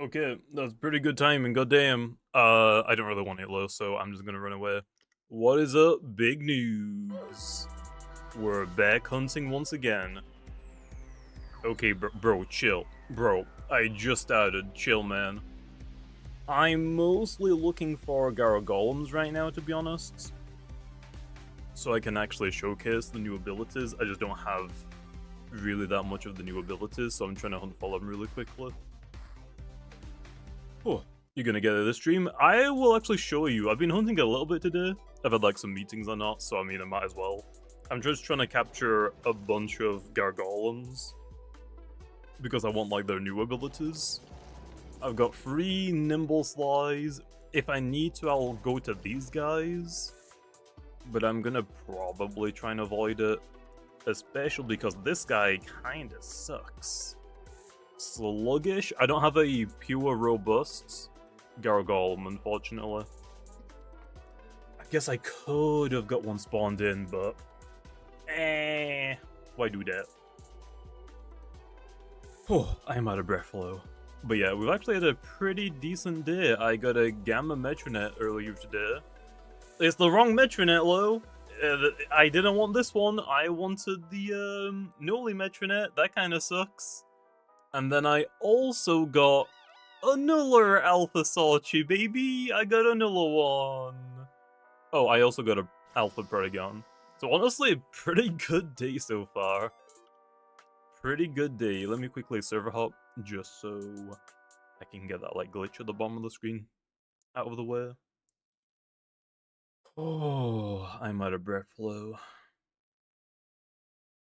Okay, that's pretty good timing, goddamn. I don't really want Halo, so I'm just gonna run away. What is up? Big news. We're back hunting once again. Okay, bro, chill. Bro, I just started. Chill, man. I'm mostly looking for Golems right now, to be honest. So I can actually showcase the new abilities. I just don't have really that much of the new abilities, so I'm trying to hunt for them really quickly. Oh, you're gonna get it this stream? I will actually show you. I've been hunting a little bit today. I've had like some meetings or not, so I mean I might as well. I'm just trying to capture a bunch of Golems because I want like their new abilities. I've got 3 nimble slides. If I need to, I'll go to these guys, but I'm gonna probably try and avoid it, especially because this guy kinda sucks. Sluggish. I don't have a pure robust Golem, unfortunately. I guess I could have got one spawned in, but why do that? Oh, I'm out of breath, Flo. But yeah, we've actually had a pretty decent day. I got a Gamma Metronet earlier today. It's the wrong Metronet, Lo. I didn't want this one. I wanted the Noli Metronet. That kind of sucks. And then I also got another Alpha Sachi, baby! I got another one! Oh, I also got an Alpha Predagon. So honestly, pretty good day so far. Pretty good day. Let me quickly server hop, just so I can get that like glitch at the bottom of the screen out of the way. Oh, I'm out of breath, Flo.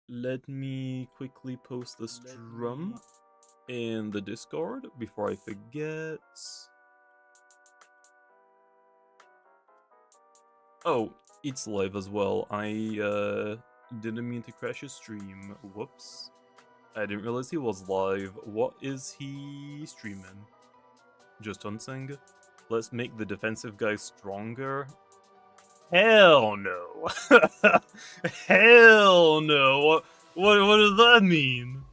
Let me quickly post this drum in the Discord before I forget. Oh, it's live as well. I didn't mean to crash his stream. Whoops. I didn't realize he was live. What is he streaming? Just hunting? Let's make the defensive guy stronger. Hell no. Hell no. What does that mean?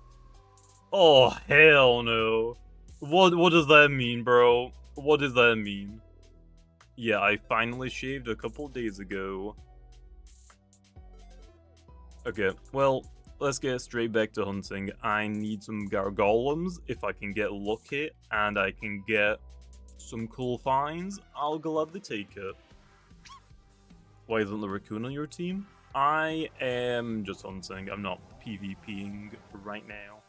Oh, hell no. What does that mean, bro? What does that mean? Yeah, I finally shaved a couple days ago. Okay, well, let's get straight back to hunting. I need some Golems. If I can get lucky and I can get some cool finds, I'll gladly take it. Why isn't the raccoon on your team? I am just hunting. I'm not PvPing right now.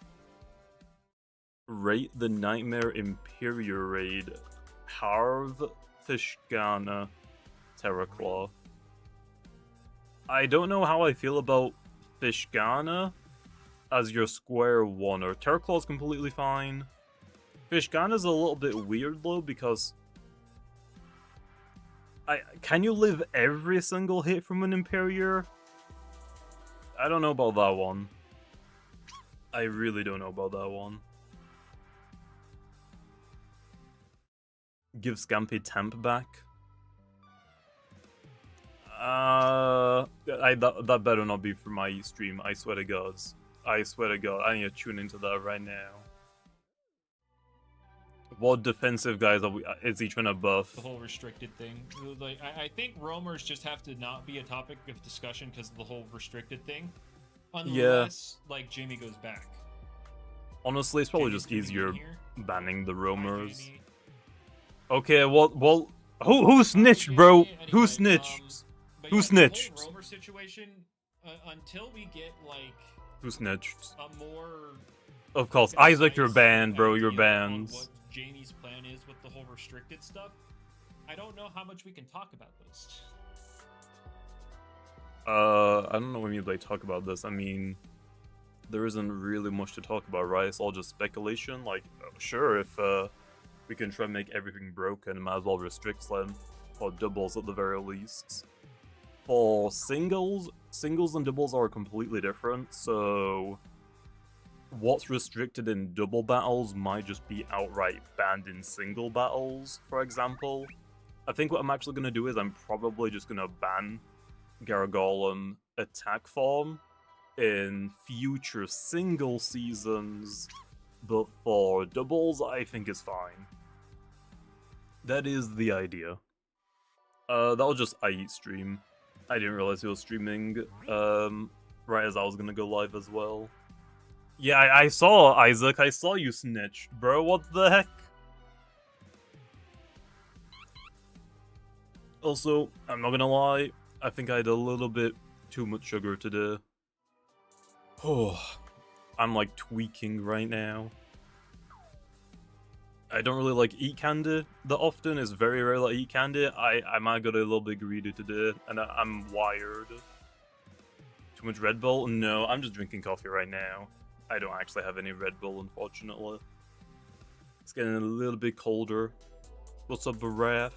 Rate the Nightmare Imperial raid. Harv, Fishgana, Terraclaw. I don't know how I feel about Fishgana as your square one-er. Terraclaw's completely fine. Fishgana's a little bit weird though because can you live every single hit from an Imperior? I don't know about that one. I really don't know about that one. Give Scampy temp back. That better not be for my stream. I swear to God. I swear to God. I need to tune into that right now. What defensive guys is he trying to buff? The whole restricted thing. Like, I think roamers just have to not be a topic of discussion because of the whole restricted thing. Unless, like, Jamie goes back. Honestly, it's probably just easier banning the roamers. Okay, well, who snitched, bro? Anyway, who snitched? Who yeah, snitched? The whole roamer situation, until we get like who snitched? A more. Of course, Isaac, you're banned, bro. You're banned. What Jamie's plan is with the whole restricted stuff. I don't know how much we can talk about this. I don't know what you mean by talk about this. I mean, there isn't really much to talk about, right? It's all just speculation. Like, sure, if we can try and make everything broken, might as well restrict them, or doubles at the very least. For singles and doubles are completely different, so what's restricted in double battles might just be outright banned in single battles, for example. I think what I'm actually going to do is I'm probably just going to ban Golem attack form in future single seasons, but for doubles, I think it's fine. That is the idea. That was just I stream. I didn't realize he was streaming right as I was gonna go live as well. Yeah, I saw Isaac. I saw you snitched, bro. What the heck? Also, I'm not gonna lie. I think I had a little bit too much sugar today. Oh, I'm like tweaking right now. I don't really like eat candy that often. It's very rare that I eat candy. I might got a little bit greedy today, and I'm wired. Too much Red Bull? No, I'm just drinking coffee right now. I don't actually have any Red Bull, unfortunately. It's getting a little bit colder. What's up, Baraf?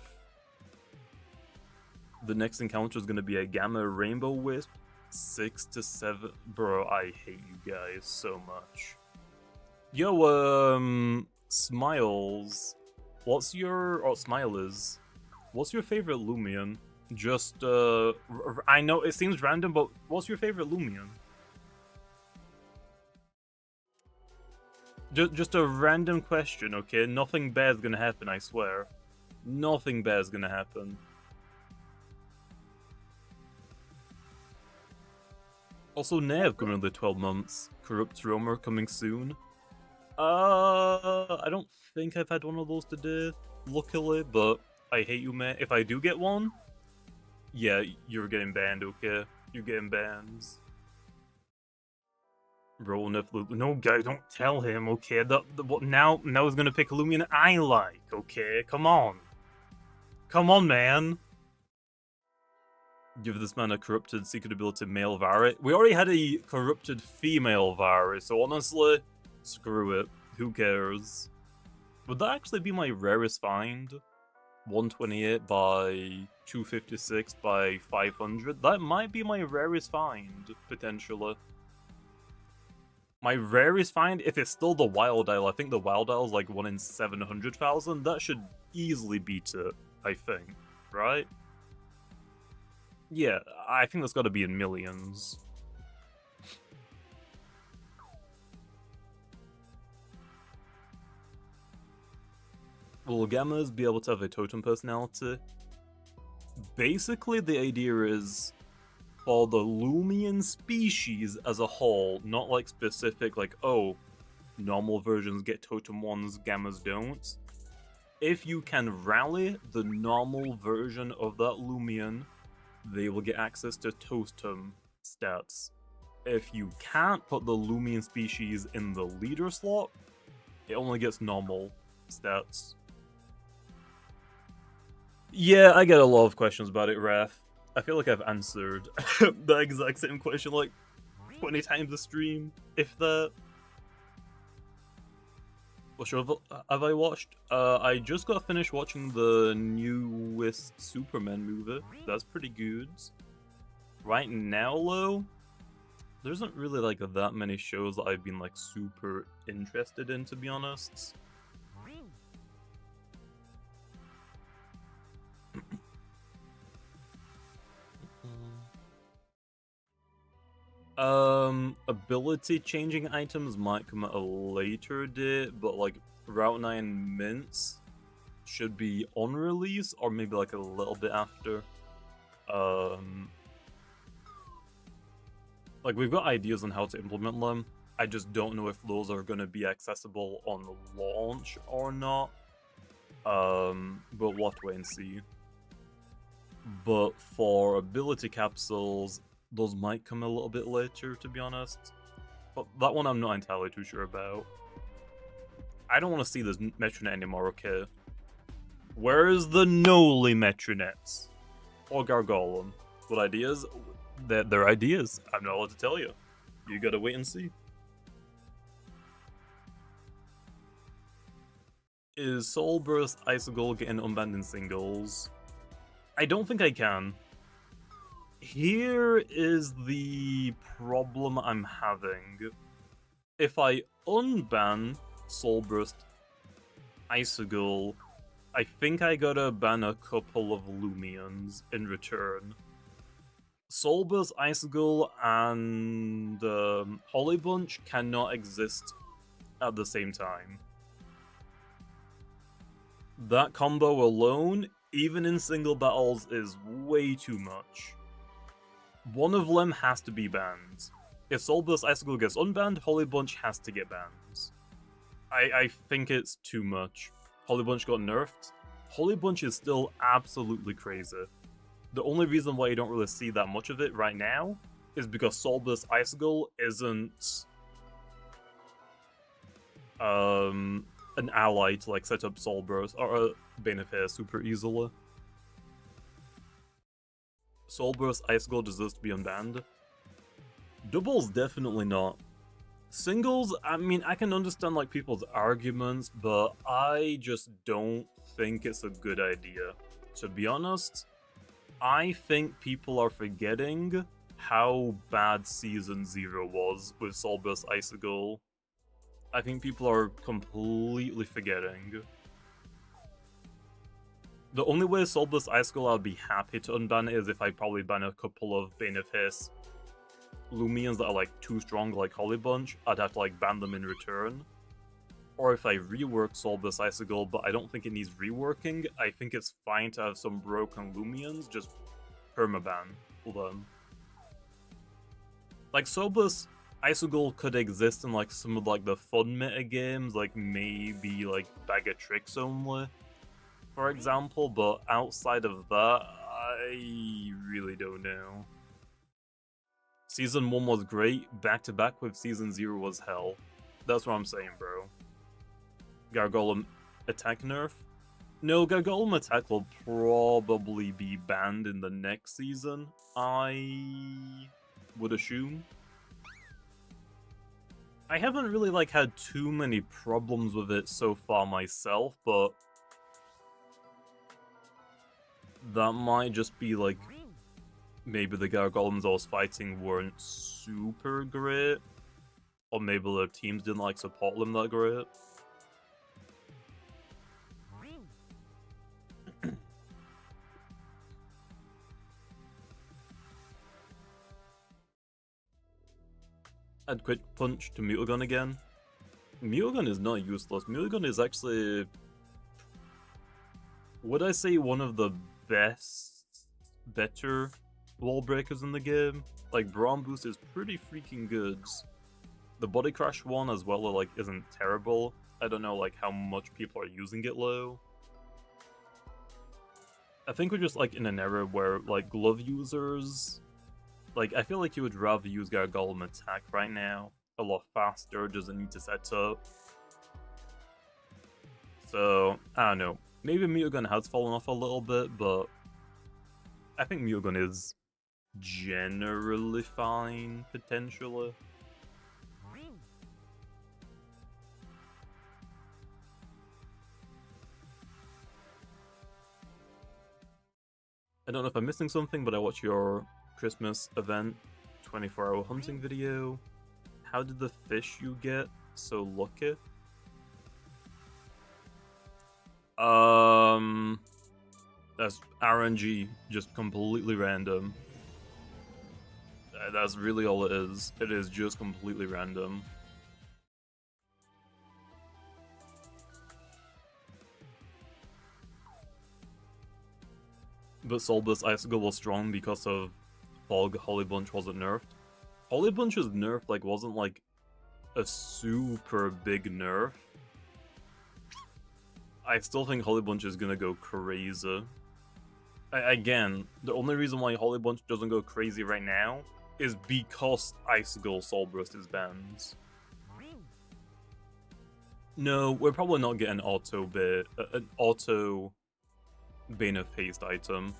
The next encounter is going to be a Gamma Rainbow Wisp. 6 to 7. Bro, I hate you guys so much. Yo, Smiles. What's your... Oh, Smilers. What's your favorite Loomian? Just, I know it seems random, but what's your favorite Loomian? Just a random question, okay? Nothing bad's gonna happen, I swear. Nothing bad's gonna happen. Also, Nev coming in the 12 months. Corrupt Roamer coming soon. I don't think I've had one of those today, luckily, but I hate you, man. If I do get one, yeah, you're getting banned, okay? You're getting bans. Bro, no, guys, don't tell him, okay? Now he's gonna pick a Loomian I like, okay? Come on. Come on, man. Give this man a corrupted secret ability male Vari. We already had a corrupted female Vari, so honestly, screw it. Who cares? Would that actually be my rarest find? 128 by 256 by 500? That might be my rarest find, potentially. My rarest find, if it's still the Wild Isle, I think the Wild Isle is like 1 in 700,000. That should easily beat it, I think. Right? Yeah, I think that's gotta be in millions. Will gammas be able to have a totem personality? Basically, the idea is for the Loomian species as a whole, not like specific, like, oh, normal versions get totem ones, gammas don't. If you can rally the normal version of that Loomian, they will get access to totem stats. If you can't put the Loomian species in the leader slot, it only gets normal stats. Yeah, I get a lot of questions about it, Raph. I feel like I've answered the exact same question like 20 times a stream, if that. What show have I watched? I just got finished watching the newest Superman movie. That's pretty good. Right now, though, there isn't really like that many shows that I've been like super interested in, to be honest. Ability changing items might come at a later date, but like Route 9 mints should be on release, or maybe like a little bit after. Like we've got ideas on how to implement them. I just don't know if those are going to be accessible on launch or not. But we'll have to wait and see. But for ability capsules, those might come a little bit later, to be honest. But that one I'm not entirely too sure about. I don't want to see this Metronet anymore, okay? Where is the Noli Metronets? Or Gargolem? What ideas? They're ideas. I'm not allowed to tell you. You gotta wait and see. Is Soul Burst Icicle getting unbanned in singles? I don't think I can. Here is the problem I'm having. If I unban Soul Burst Icicle, I think I gotta ban a couple of Loomians in return. Soul Burst Icicle and Holly Bunch cannot exist at the same time. That combo alone, even in single battles, is way too much. One of them has to be banned. If Soulburst Icicle gets unbanned, Holy Bunch has to get banned. I think it's too much. Holy Bunch got nerfed. Holy Bunch is still absolutely crazy. The only reason why you don't really see that much of it right now is because Soulburst Icicle isn't an ally to like set up Soulburst or Bane of Hair super easily. Soulburst Icicle deserves to be unbanned. Doubles definitely not. Singles, I mean, I can understand like people's arguments, but I just don't think it's a good idea. To be honest, I think people are forgetting how bad Season 0 was with Soulburst Icicle. I think people are completely forgetting. The only way Soulburst Icicle I'll be happy to unban is if I probably ban a couple of Bane of Haste Loomians that are like too strong like Holy Bunch. I'd have to like ban them in return. Or if I rework Soulburst Icicle, but I don't think it needs reworking, I think it's fine to have some broken Loomians, just permaban them. Like Soulburst Icicle could exist in like some of like the fun meta games, like maybe like Bag of Tricks only, for example, but outside of that, I really don't know. Season 1 was great, back-to-back with Season 0 was hell. That's what I'm saying, bro. Gargolem attack nerf? No, Gargolem attack will probably be banned in the next season, I would assume. I haven't really like had too many problems with it so far myself, but that might just be like maybe the Gargolems I was fighting weren't super great, or maybe their teams didn't like support them that great. Add Quick Punch to Mutagun again. Mutagun is not useless. Mutagun is actually, would I say, one of the better wall breakers in the game. Like, Brawn Boost is pretty freaking good. The Body Crash one as well, like, isn't terrible. I don't know, like, how much people are using it low. I think we're just, like, in an era where, like, glove users, like, I feel like you would rather use Gargolem attack right now. A lot faster, doesn't need to set up. So, I don't know. Maybe Mutagun has fallen off a little bit, but I think Mutagun is generally fine, potentially. I don't know if I'm missing something, but I watched your Christmas event 24-hour hunting video. How did the fish you get so lucky? That's RNG, just completely random. That's really all it is. It is just completely random. But Soulburst Icicle was strong because of Fog. Holy Bunch wasn't nerfed. Holy Bunch's nerf like wasn't like a super big nerf. I still think Holy Bunch is gonna go crazy. Again, the only reason why Holy Bunch doesn't go crazy right now is because Icicle Soulburst is banned. No, we're probably not getting an auto Bane of Haste item.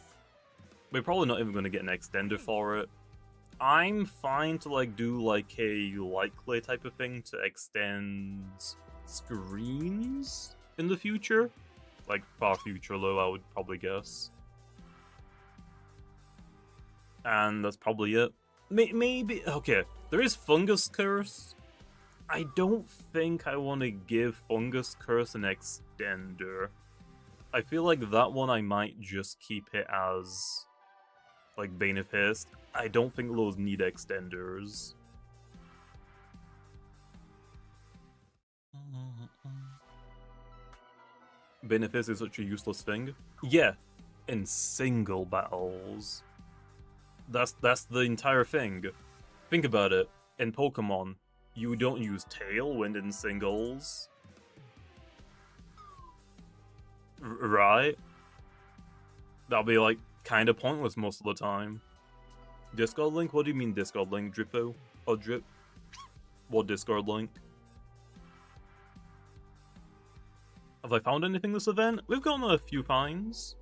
We're probably not even going to get an extender for it. I'm fine to like do like a likely type of thing to extend screens in the future. Like far future though, I would probably guess. And that's probably it. Maybe, okay, there is Fungus Curse. I don't think I want to give Fungus Curse an extender. I feel like that one I might just keep it as like Bane of Haste. I don't think those need extenders. Benefice is such a useless thing. Yeah, in single battles. That's the entire thing. Think about it. In Pokemon, you don't use Tailwind in singles. Right? That'll be like kind of pointless most of the time. Discard Link? What do you mean Discard Link? Drippo? Or Drip? What Discard Link? Have I found anything this event? We've gotten a few finds.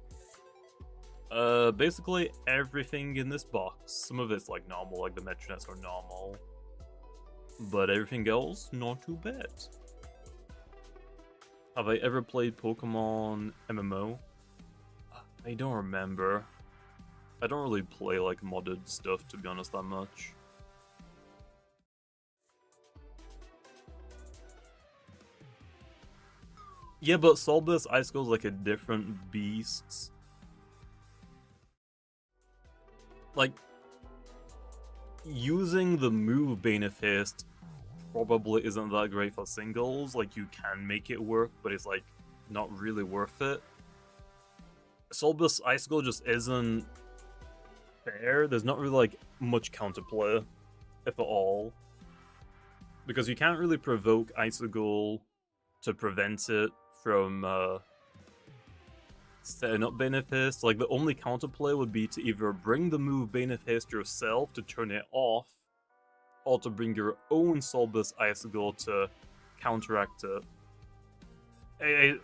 Basically everything in this box. Some of it's like normal, like the Metronets are normal. But everything else, not too bad. Have I ever played Pokemon MMO? I don't remember. I don't really play like modded stuff, to be honest, that much. Yeah, but Solbus Icicle's like a different beast. Like, using the move Benefice probably isn't that great for singles. Like, you can make it work, but it's like not really worth it. Solbus Icicle just isn't fair. There's not really like much counterplay, if at all. Because you can't really provoke Icicle to prevent it from setting up Benefice. Like, the only counterplay would be to either bring the move Benefice yourself to turn it off, or to bring your own Solbus Icicle to counteract it.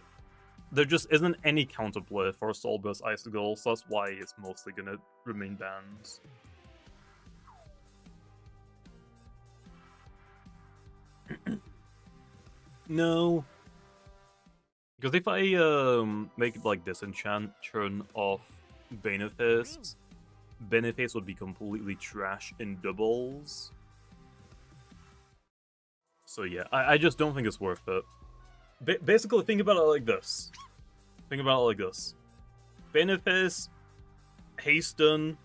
There just isn't any counterplay for Solbus Icicle, so that's why it's mostly gonna remain banned. No. Because if I make like disenchant turn off Benefice, Benefice would be completely trash in doubles. So yeah, I just don't think it's worth it. Basically, think about it like this. Benefice, Hasten,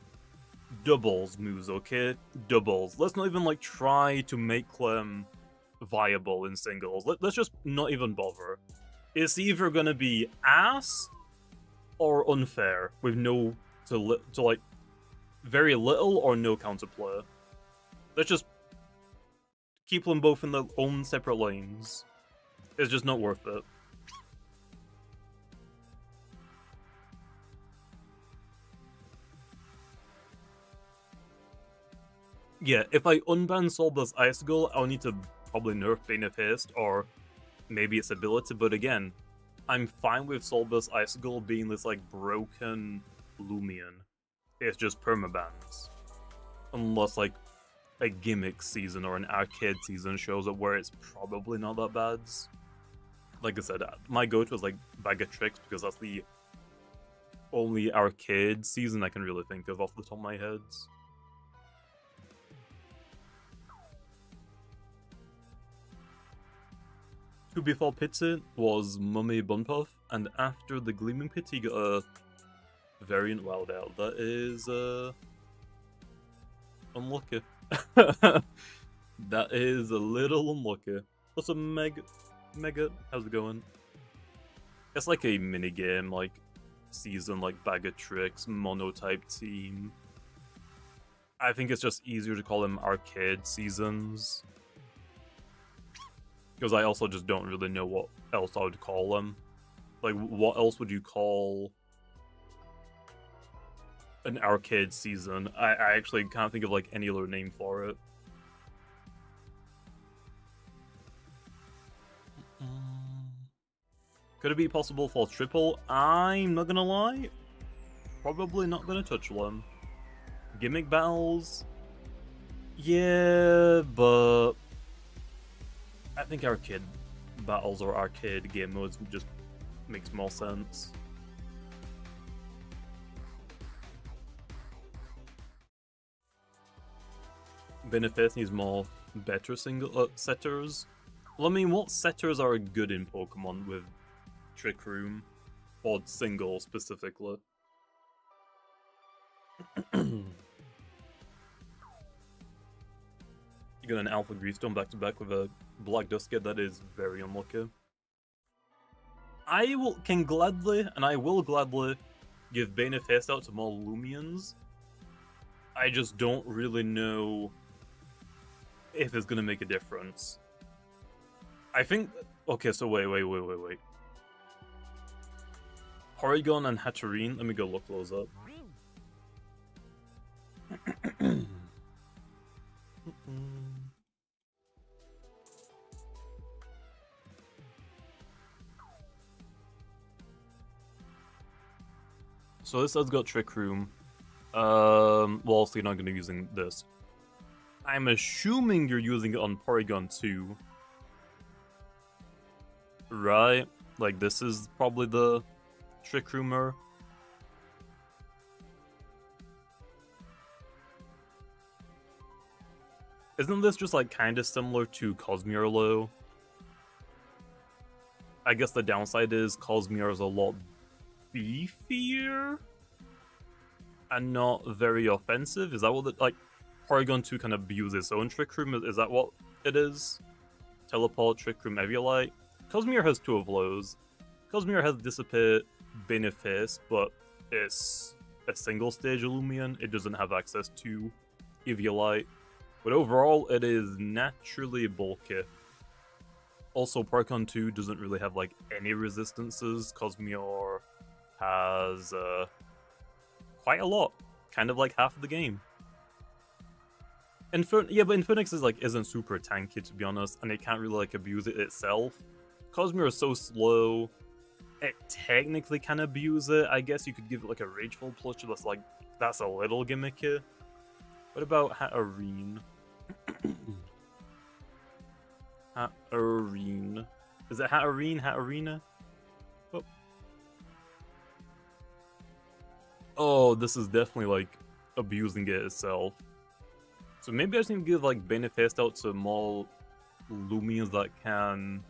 doubles moves, okay? Doubles. Let's not even like try to make them viable in singles. Let's just not even bother. It's either gonna be ass or unfair with no to like very little or no counterplay. Let's just keep them both in their own separate lanes. It's just not worth it. Yeah, if I unban Solbus Icicle, I'll need to probably nerf Benefice or maybe its ability, but again, I'm fine with Solbus Icicle being this like broken Loomian. It's just permabans. Unless like a gimmick season or an arcade season shows up where it's probably not that bad. Like I said, my go-to is like Bag of Tricks because that's the only arcade season I can really think of off the top of my head. Who before Pitsy was Mummy Bunpuff, and after the Gleaming Pit he got a variant Wild Out. That is unlucky. That is a little unlucky. What's a Mega? How's it going? It's like a mini game, like season, like Bag of Tricks, mono-type team. I think it's just easier to call them arcade seasons. Because I also just don't really know what else I would call them. Like, what else would you call an arcade season? I actually can't think of like any other name for it. Could it be possible for triple? I'm not gonna lie. Probably not gonna touch one. Gimmick battles? Yeah, but I think arcade battles or arcade game modes just makes more sense. Benefice needs more better single setters. Well, I mean, what setters are good in Pokemon with Trick Room? Or single, specifically? You got an Alpha Greystone back-to-back with a Black Duskit, that is very unlucky. I can gladly, and I will gladly, give Bane of Haste out to more Loomians. I just don't really know if it's gonna make a difference. I think... Okay, so wait. Porygon and Hatterene, let me go look those up. So this has got Trick Room. Well, also you're not going to be using this. I'm assuming you're using it on Porygon 2. Right? Like, this is probably the Trick Roomer. Isn't this just, like, kind of similar to Cosmere? I guess the downside is Cosmere is a lot beefier and not very offensive. Is that what like Porygon 2 kind of abuses its own Trick Room? Is that what it is? Teleport, Trick Room, Eviolite. Cosmere has 2 of those. Cosmere has Dissipate, Bane of Haste, but it's a single stage Loomian. It doesn't have access to Eviolite. But overall, it is naturally bulky. Also, Porygon 2 doesn't really have like any resistances. Cosmere has quite a lot, kind of like half of the game. But Infinix is like isn't super tanky, to be honest, and it can't really like abuse it itself. Cosmere is so slow, it technically can abuse it. I guess you could give it like a Rageful plush that's a little gimmicky. What about Hatterene? Hatterene. Is it Hatterene? Hatterena? Oh, this is definitely, like, abusing it itself. So maybe I just need to give, like, Bane of Haste out to more Loomians that can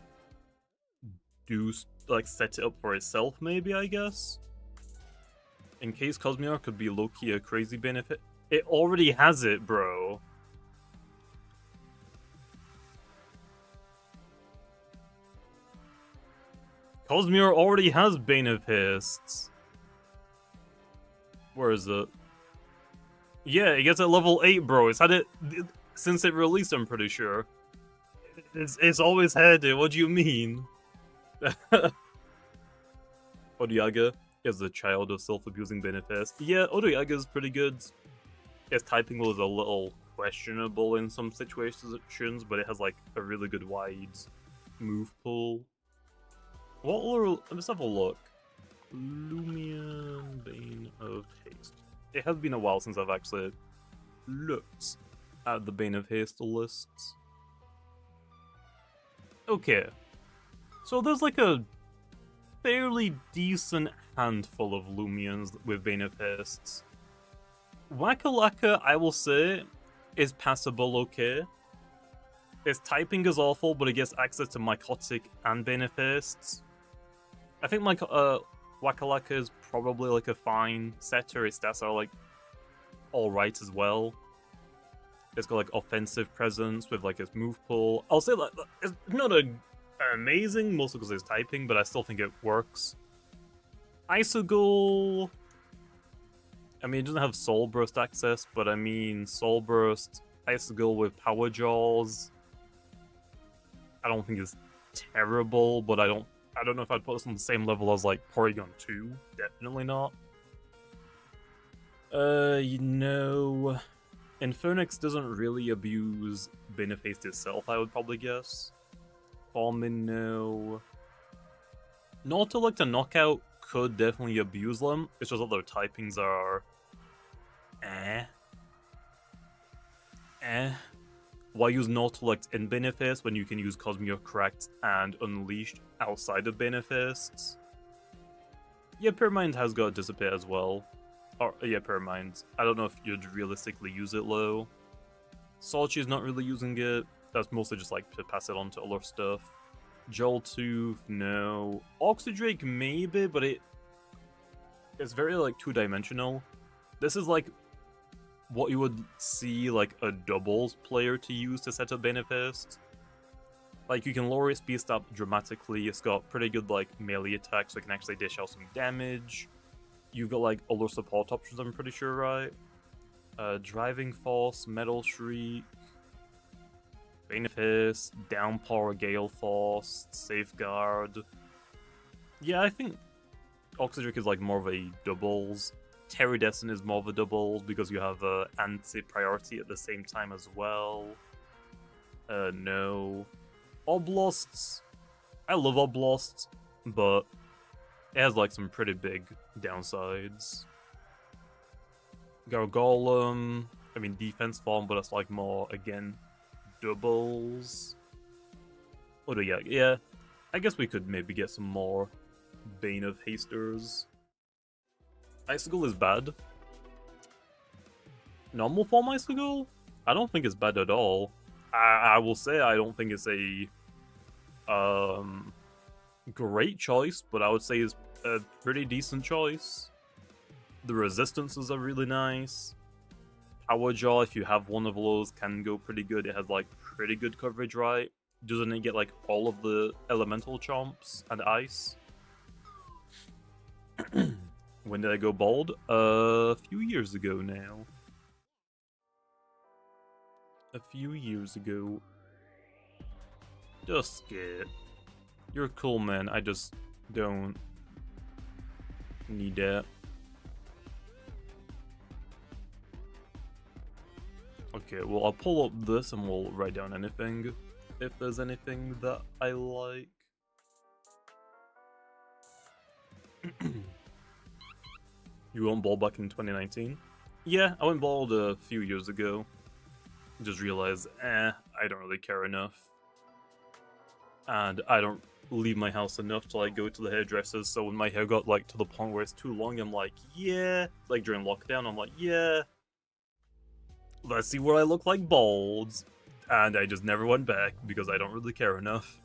do, like, set it up for itself, maybe, I guess? In case Cosmere could be low-key a crazy benefit. It already has it, bro. Cosmere already has Bane of Haste. Where is it? Yeah, it gets at level 8, bro. It's had it since it released, I'm pretty sure. It's always had it. What do you mean? Odiaga is the child of self-abusing Bane of Haste. Yeah, Odiaga is pretty good. Its typing was a little questionable in some situations, but it has like a really good wide move pool. Let's have a look. Loomian Bane of Haste. It has been a while since I've actually looked at the Bane of Haste lists. Okay. So there's like a fairly decent handful of Loomians with Bane of Hastes. Wackalaka, I will say, is passable okay. Its typing is awful, but it gets access to Mycotic and Bane of Hastes. I think Wackalaka is probably like a fine setter. Its stats are like alright as well. It's got like offensive presence with like its move pool. I'll say like it's not amazing, mostly because it's typing, but I still think it works. Isogol, I mean, it doesn't have Soul Burst access, but I mean, Soul Burst, Isogol with Power Jaws, I don't think it's terrible, but I don't know if I'd put this on the same level as like Porygon 2. Definitely not. Infernax doesn't really abuse Bane of Haste itself, I would probably guess. Falmin, no. Nautiluct and Knockout could definitely abuse them. It's just that their typings are Why use Nautiluct in Bane of Haste when you can use Cosmere Cracked and Unleashed outside of Bane of Haste? Yeah, Pyramind has got Dissipate as well. Or, yeah, Pyramind. I don't know if you'd realistically use it low. Salchi's not really using it. That's mostly just like to pass it on to other stuff. Joltooth, no. Oxydrake, maybe, but it's very like two-dimensional. This is like what you would see like a doubles player to use to set up Bane of Haste. Like, you can lower its speed stat dramatically. It's got pretty good, like, melee attacks, so it can actually dish out some damage. You've got, like, other support options, I'm pretty sure, right? Driving Force, Metal Shriek, Bane of Hiss, Downpour, Gale Force, Safeguard. Yeah, I think Oxydric is, like, more of a doubles. Terridescent is more of a doubles because you have anti-priority at the same time as well. No. Oblasts. I love Oblasts, but it has like some pretty big downsides. Gargolem. I mean, defense form, but it's like more, again, doubles. What do we get? Yeah. I guess we could maybe get some more Bane of Hasters. Icicle is bad. Normal form Icicle? I don't think it's bad at all. I will say I don't think it's a great choice, but I would say it's a pretty decent choice. The resistances are really nice. Power Jaw, if you have one of those, can go pretty good. It has like pretty good coverage, right? Doesn't it get like all of the elemental chomps and ice? When did I go bald? A few years ago now. A few years ago. Duskit. You're cool, man. I just don't need that. Okay, well, I'll pull up this and we'll write down anything. If there's anything that I like. You went bald back in 2019? Yeah, I went bald a few years ago. Just realized, I don't really care enough. And I don't leave my house enough to like go to the hairdressers, so when my hair got like to the point where it's too long, I'm like, yeah. Like during lockdown, I'm like, yeah. Let's see what I look like bald. And I just never went back because I don't really care enough.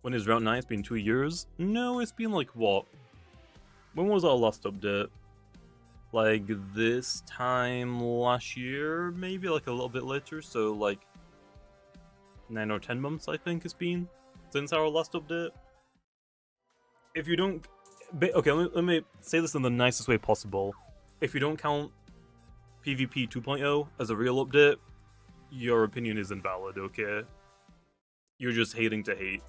When is Route 9? It's been 2 years? No, it's been like what? When was our last update? Like this time last year, maybe like a little bit later, so like 9 or 10 months I think it's been since our last update. If you don't... Okay, let me say this in the nicest way possible. If you don't count PvP 2.0 as a real update, your opinion is invalid, okay? You're just hating to hate.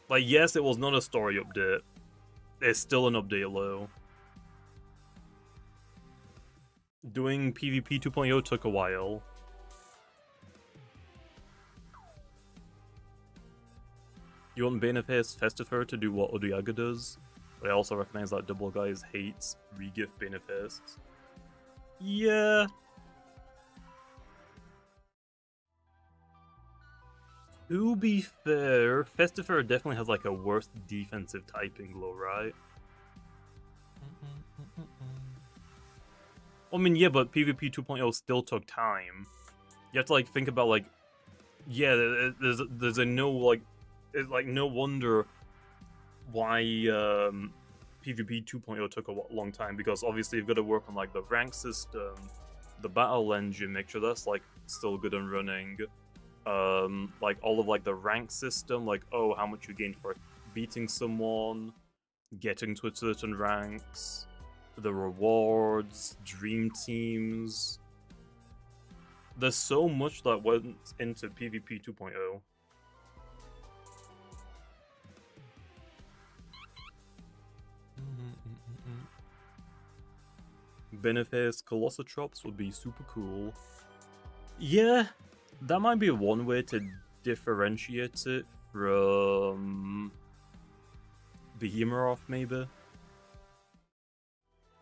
Like, yes, it was not a story update. It's still an update low. Doing PvP 2.0 took a while. You want Bane of Haste Festifer to do what Odiaga does, but I also recognize that Double Guys hates re-gift Bane of Haste. Yeah. To be fair, Festifer definitely has like a worse defensive typing low, right? I mean, yeah, but PvP 2.0 still took time. You have to like think about like, yeah, there's a no like, it's like no wonder why PvP 2.0 took a long time, because obviously you've got to work on like the rank system, the battle engine, make sure that's like still good and running. Like all of like the rank system, like oh how much you gain for beating someone, getting to certain ranks, the rewards, dream teams. There's so much that went into PvP 2.0. Benefice Colossotrops would be super cool. Yeah, that might be one way to differentiate it from Behemoth, maybe.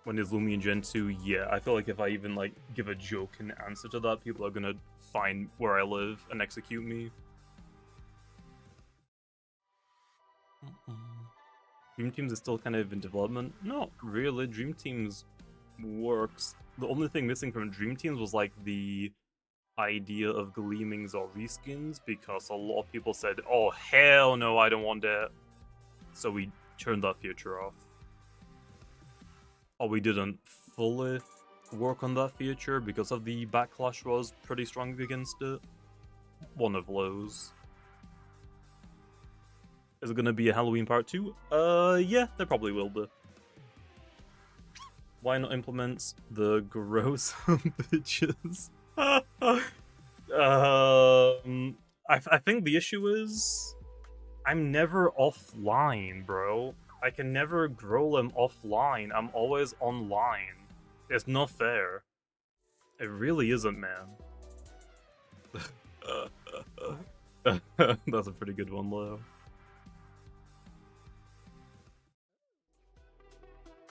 When it's Loomian Gen 2, yeah, I feel like if I even like give a joking answer to that, people are gonna find where I live and execute me. Dream Teams is still kind of in development? Not really. Dream Teams works. The only thing missing from Dream Teams was like the idea of gleamings or reskins, because a lot of people said, oh hell no, I don't want that. So we turned that feature off. Or we didn't fully work on that feature because of the backlash was pretty strong against it. One of those. Is it gonna be a Halloween part 2? Yeah, there probably will be. Why not implement the gross bitches? I think the issue is I'm never offline, bro. I can never grow them offline. I'm always online. It's not fair. It really isn't, man. That's a pretty good one, though.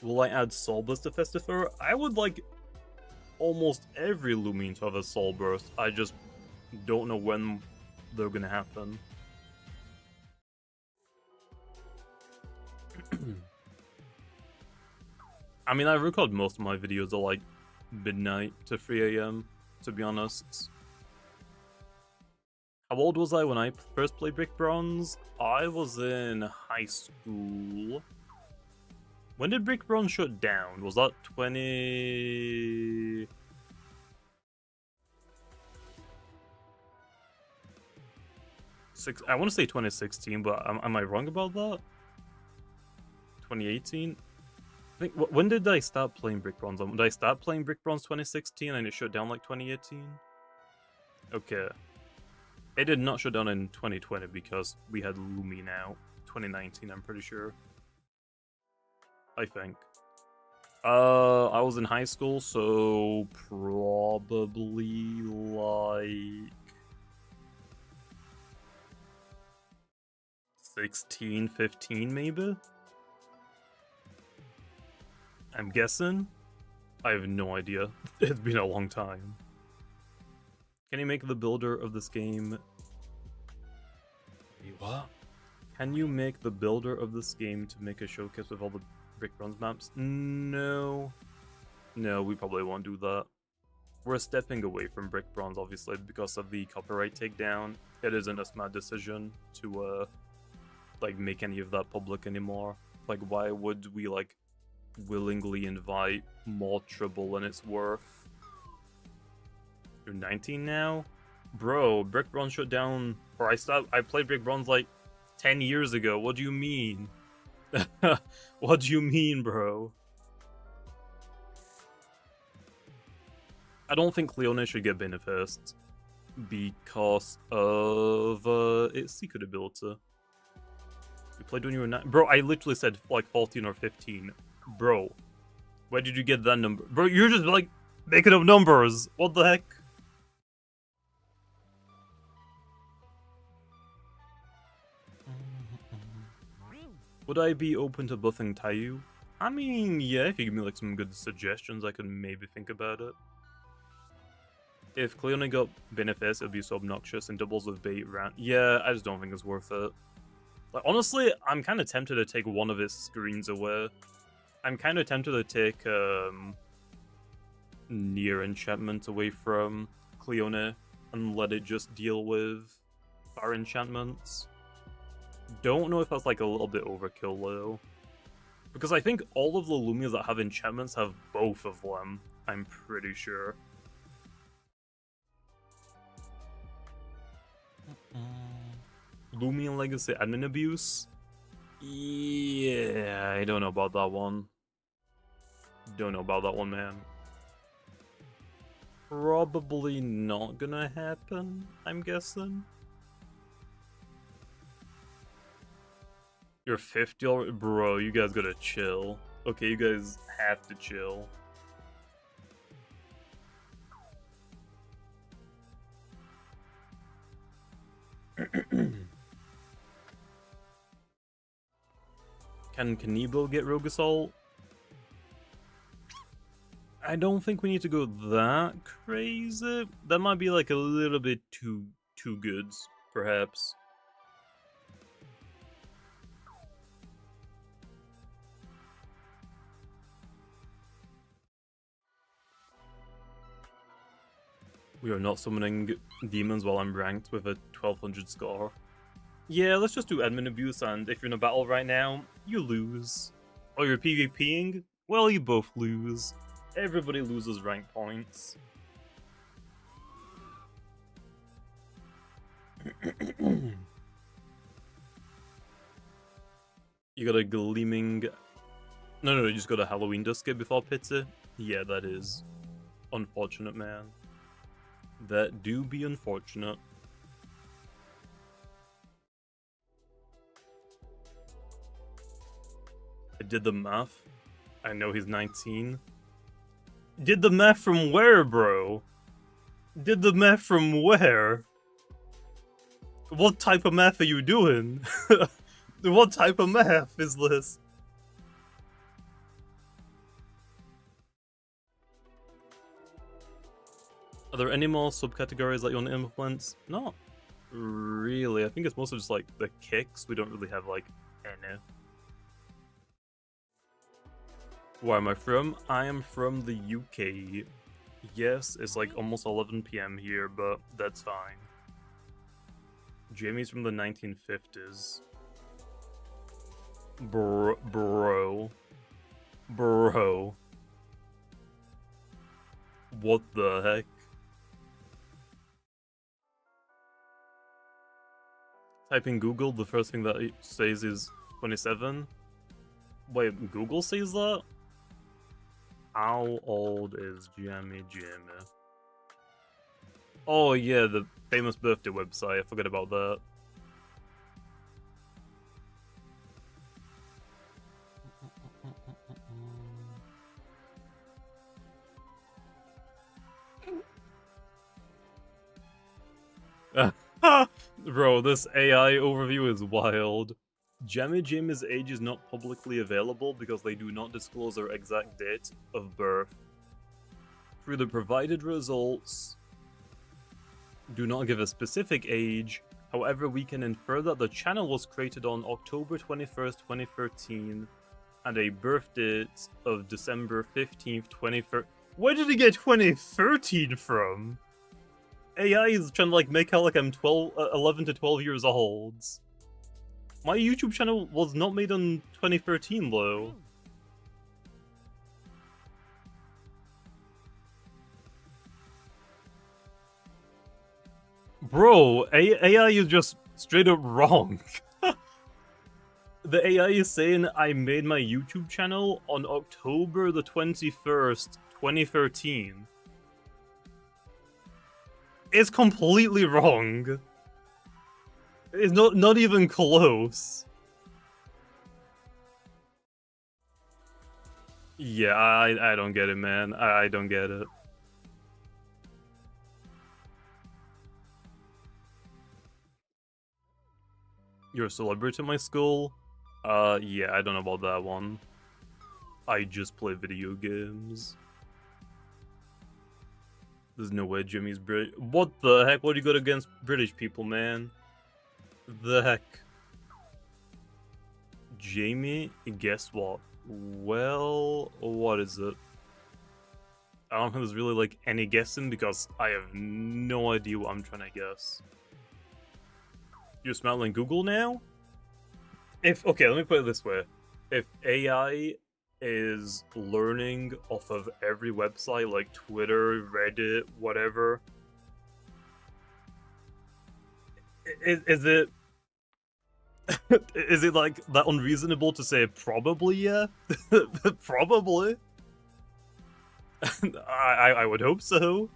Will I add Soul Burst to Festifer? I would like almost every Loomian to have a Soul Burst. I just don't know when they're gonna happen. I mean, I record most of my videos at like midnight to 3 AM, to be honest. How old was I when I first played Brick Bronze? I was in high school. When did Brick Bronze shut down? Was that 20... I want to say 2016, but am I wrong about that? 2018? I think, when did I start playing Brick Bronze? Did I start playing Brick Bronze 2016 and it shut down like 2018? Okay. It did not shut down in 2020 because we had Lumi now. 2019, I'm pretty sure. I think. I was in high school, so probably like 16, 15 maybe? I'm guessing. I have no idea. It's been a long time. Can you make the builder of this game... What? Can you make the builder of this game to make a showcase with all the Brick Bronze maps? No. No, we probably won't do that. We're stepping away from Brick Bronze, obviously, because of the copyright takedown. It isn't a smart decision to, like, make any of that public anymore. Like, why would we, like, willingly invite more trouble than it's worth? You're 19 now? Bro, Brick Bronze shut down, or I played Brick Bronze like 10 years ago. What do you mean? What do you mean, bro? I don't think Leona should get Benefest because of its secret ability. You played when you were 9. Bro, I literally said like 14 or 15. Bro, where did you get that number? Bro, you're just like making up numbers. What the heck? Would I be open to buffing Tayu? I mean, yeah, if you give me like some good suggestions, I could maybe think about it. If Cleone got Benefest, it would be so obnoxious and doubles with bait round. Yeah, I just don't think it's worth it. Like, honestly, I'm kind of tempted to take one of his screens away. I'm kind of tempted to take Near Enchantment away from Cleone and let it just deal with Fire Enchantments. Don't know if that's like a little bit overkill though. Because I think all of the Lumias that have enchantments have both of them, I'm pretty sure. Loomian Legacy admin abuse? Yeah, I don't know about that one. Don't know about that one, man. Probably not gonna happen, I'm guessing. You're 50 already? Bro, you guys gotta chill. Okay, you guys have to chill. Can Kanibo get Rogue Assault? I don't think we need to go that crazy. That might be like a little bit too good, perhaps. We are not summoning demons while I'm ranked with a 1200 score. Yeah, let's just do admin abuse, and if you're in a battle right now, you lose. Oh, you're PvPing? Well, you both lose. Everybody loses rank points. You got a gleaming... No, you just got a Halloween dusket before pizza? Yeah, that is unfortunate, man. That do be unfortunate. I did the math. I know he's 19. Did the math from where, bro? Did the math from where? What type of math are you doing? What type of math is this? Are there any more subcategories that you want to implement? Not really. I think it's mostly just like the kicks. We don't really have like any. Where am I from? I am from the UK. Yes, it's like almost 11 PM here, but that's fine. Jamie's from the 1950s. Bro. What the heck? Type in Google, the first thing that it says is 27. Wait, Google says that? How old is Jamie? Oh yeah, the famous birthday website, I forgot about that. Bro, this AI overview is wild. Jamie's age is not publicly available because they do not disclose her exact date of birth. Through the provided results, do not give a specific age. However, we can infer that the channel was created on October 21st, 2013, and a birth date of December 15th, 2013. Where did he get 2013 from? AI is trying to like make out like I'm 11 to 12 years old. My YouTube channel was not made in 2013 though. Bro, AI is just straight up wrong. The AI is saying I made my YouTube channel on October the 21st, 2013. It's completely wrong. It's not even close. Yeah, I don't get it, man. I don't get it. You're a celebrity at my school? Yeah, I don't know about that one. I just play video games. There's no way Jimmy's British. What the heck? What do you got against British people, man? The heck? Jamie, guess what? Well, what is it? I don't think there's really like any guessing because I have no idea what I'm trying to guess. You're smelling Google now? Okay, let me put it this way. If AI is learning off of every website like Twitter, Reddit, whatever, is it is it like that unreasonable to say probably yeah? Probably. I would hope so.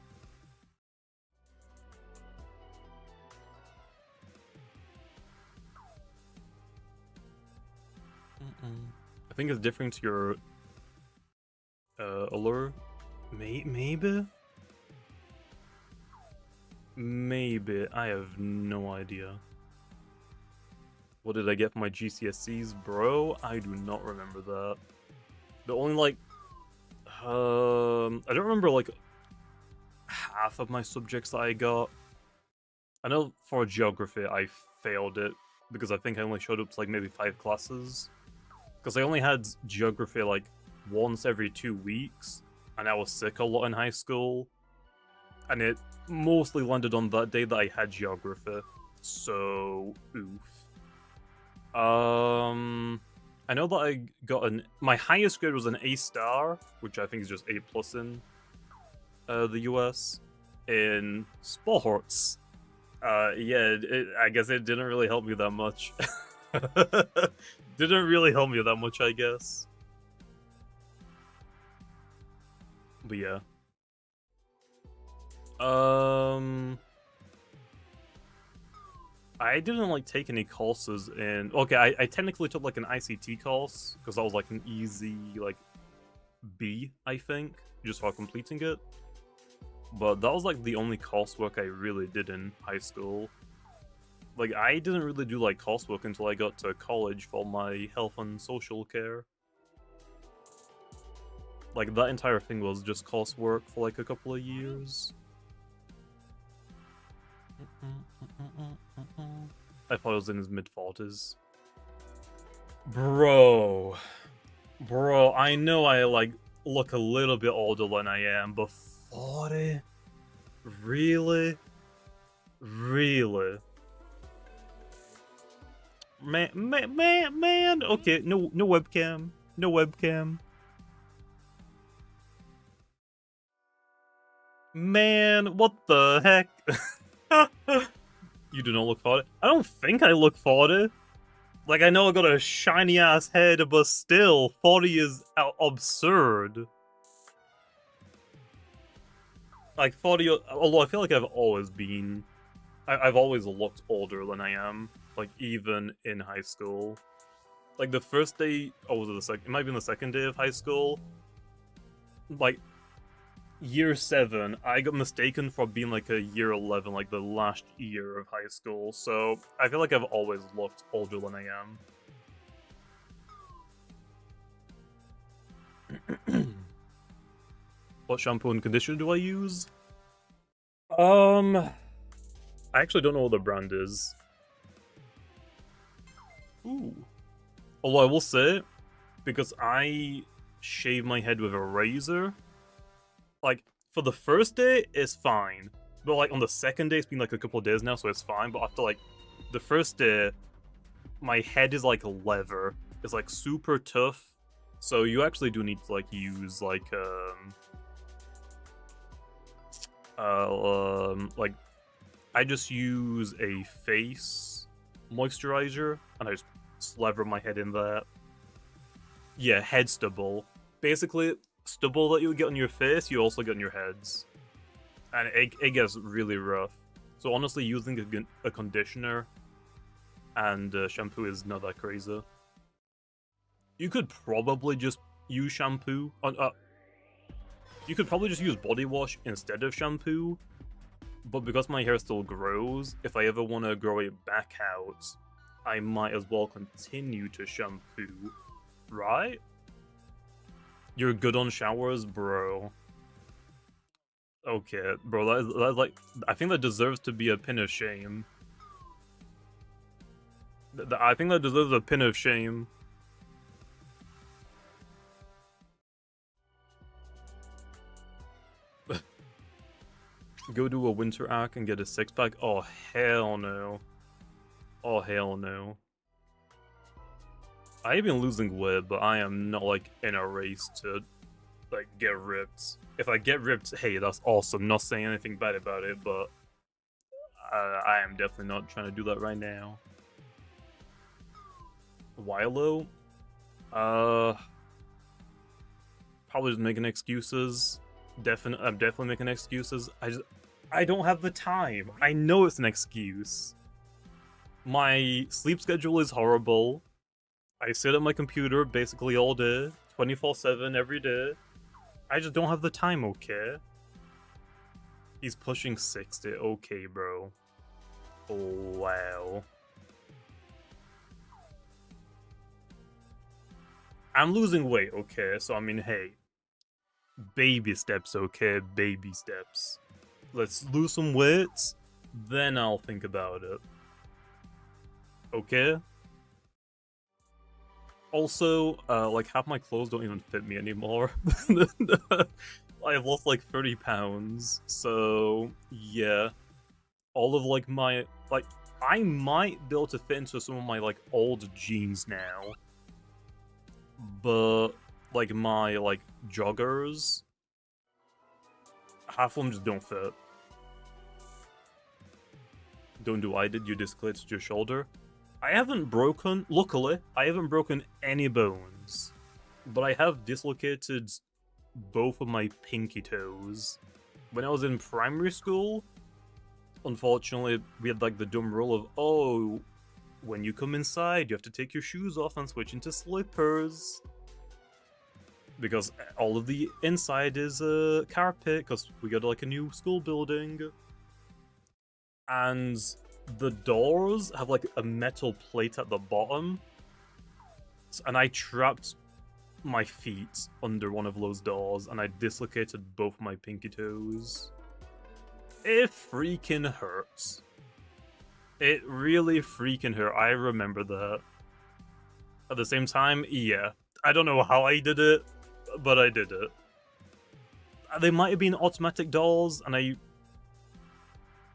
I think it's different to your allure. Maybe? Maybe. I have no idea. What did I get for my GCSEs? Bro, I do not remember that. The only, like... I don't remember, like, half of my subjects that I got. I know for geography I failed it, because I think I only showed up to, like, maybe 5 classes. Because I only had geography, like, once every 2 weeks, and I was sick a lot in high school. And it mostly landed on that day that I had geography. So, oof. I I know that I got my highest grade was an A star, which I think is just A plus in the US, in sports. Yeah, I guess it didn't really help me that much. Didn't really help me that much, I guess. But yeah. I didn't like take any courses in. Okay, I technically took like an ICT course because that was like an easy like B, I think, just for completing it. But that was like the only coursework I really did in high school. Like I didn't really do like coursework until I got to college for my health and social care. Like that entire thing was just coursework for like a couple of years. I thought I was in his mid-40s. Bro, I know I like look a little bit older than I am, but 40? Really? Really? Man, okay, no webcam. No webcam. Man, what the heck? You do not look 40. I don't think I look 40. Like, I know I got a shiny ass head, but still, 40 is absurd. Like, 40, although I feel like I've always been. I've always looked older than I am. Like, even in high school. Like, the first day. Oh, was it the second? It might have been the second day of high school. Like, year 7, I got mistaken for being like a year 11, like the last year of high school, so I feel like I've always looked older than I am. What shampoo and conditioner do I use? I actually don't know what the brand is. Ooh. Although I will say, because I shave my head with a razor, like, for the first day, it's fine. But, like, on the second day, it's been, like, a couple of days now, so it's fine. But after, like, the first day, my head is, like, leather. It's, like, super tough. So you actually do need to, like, use, like, I just use a face moisturizer, and I just slather my head in that. Yeah, head stubble. Basically, stubble that you get on your face, you also get on your heads. And it gets really rough. So honestly, using a conditioner and shampoo is not that crazy. You could probably just use shampoo. You could probably just use body wash instead of shampoo. But because my hair still grows, if I ever want to grow it back out, I might as well continue to shampoo. Right? You're good on showers, bro. Okay, bro, that's like, I think that deserves to be a pin of shame. I think that deserves a pin of shame. Go do a winter arc and get a 6-pack? Oh, hell no. Oh, hell no. I've been losing weight, but I am not, like, in a race to, like, get ripped. If I get ripped, hey, that's awesome. Not saying anything bad about it, but I am definitely not trying to do that right now. Wilo? Probably just making excuses. I'm definitely making excuses. I don't have the time. I know it's an excuse. My sleep schedule is horrible. I sit at my computer basically all day, 24/7 every day. I just don't have the time, okay? He's pushing 60, okay, bro. Oh, wow. I'm losing weight, okay? So, I mean, hey. Baby steps, okay? Baby steps. Let's lose some weight, then I'll think about it. Okay? Also, like, half my clothes don't even fit me anymore. I've lost, like, 30 pounds, so, yeah. All of, like, my, like, I might be able to fit into some of my, like, old jeans now. but like my joggers, half of them just don't fit. Don't do I did, you dislocated your shoulder. I haven't broken, luckily, I haven't broken any bones, but I have dislocated both of my pinky toes. When I was in primary school, unfortunately, we had like the dumb rule of, oh, when you come inside, you have to take your shoes off and switch into slippers. Because all of the inside is carpet, because we got like a new school building. And the doors have like a metal plate at the bottom. And I trapped my feet under one of those doors, and I dislocated both my pinky toes. It freaking hurts. It really freaking hurt. I remember that. At the same time, yeah. I don't know how I did it, but I did it. They might have been automatic dolls, and I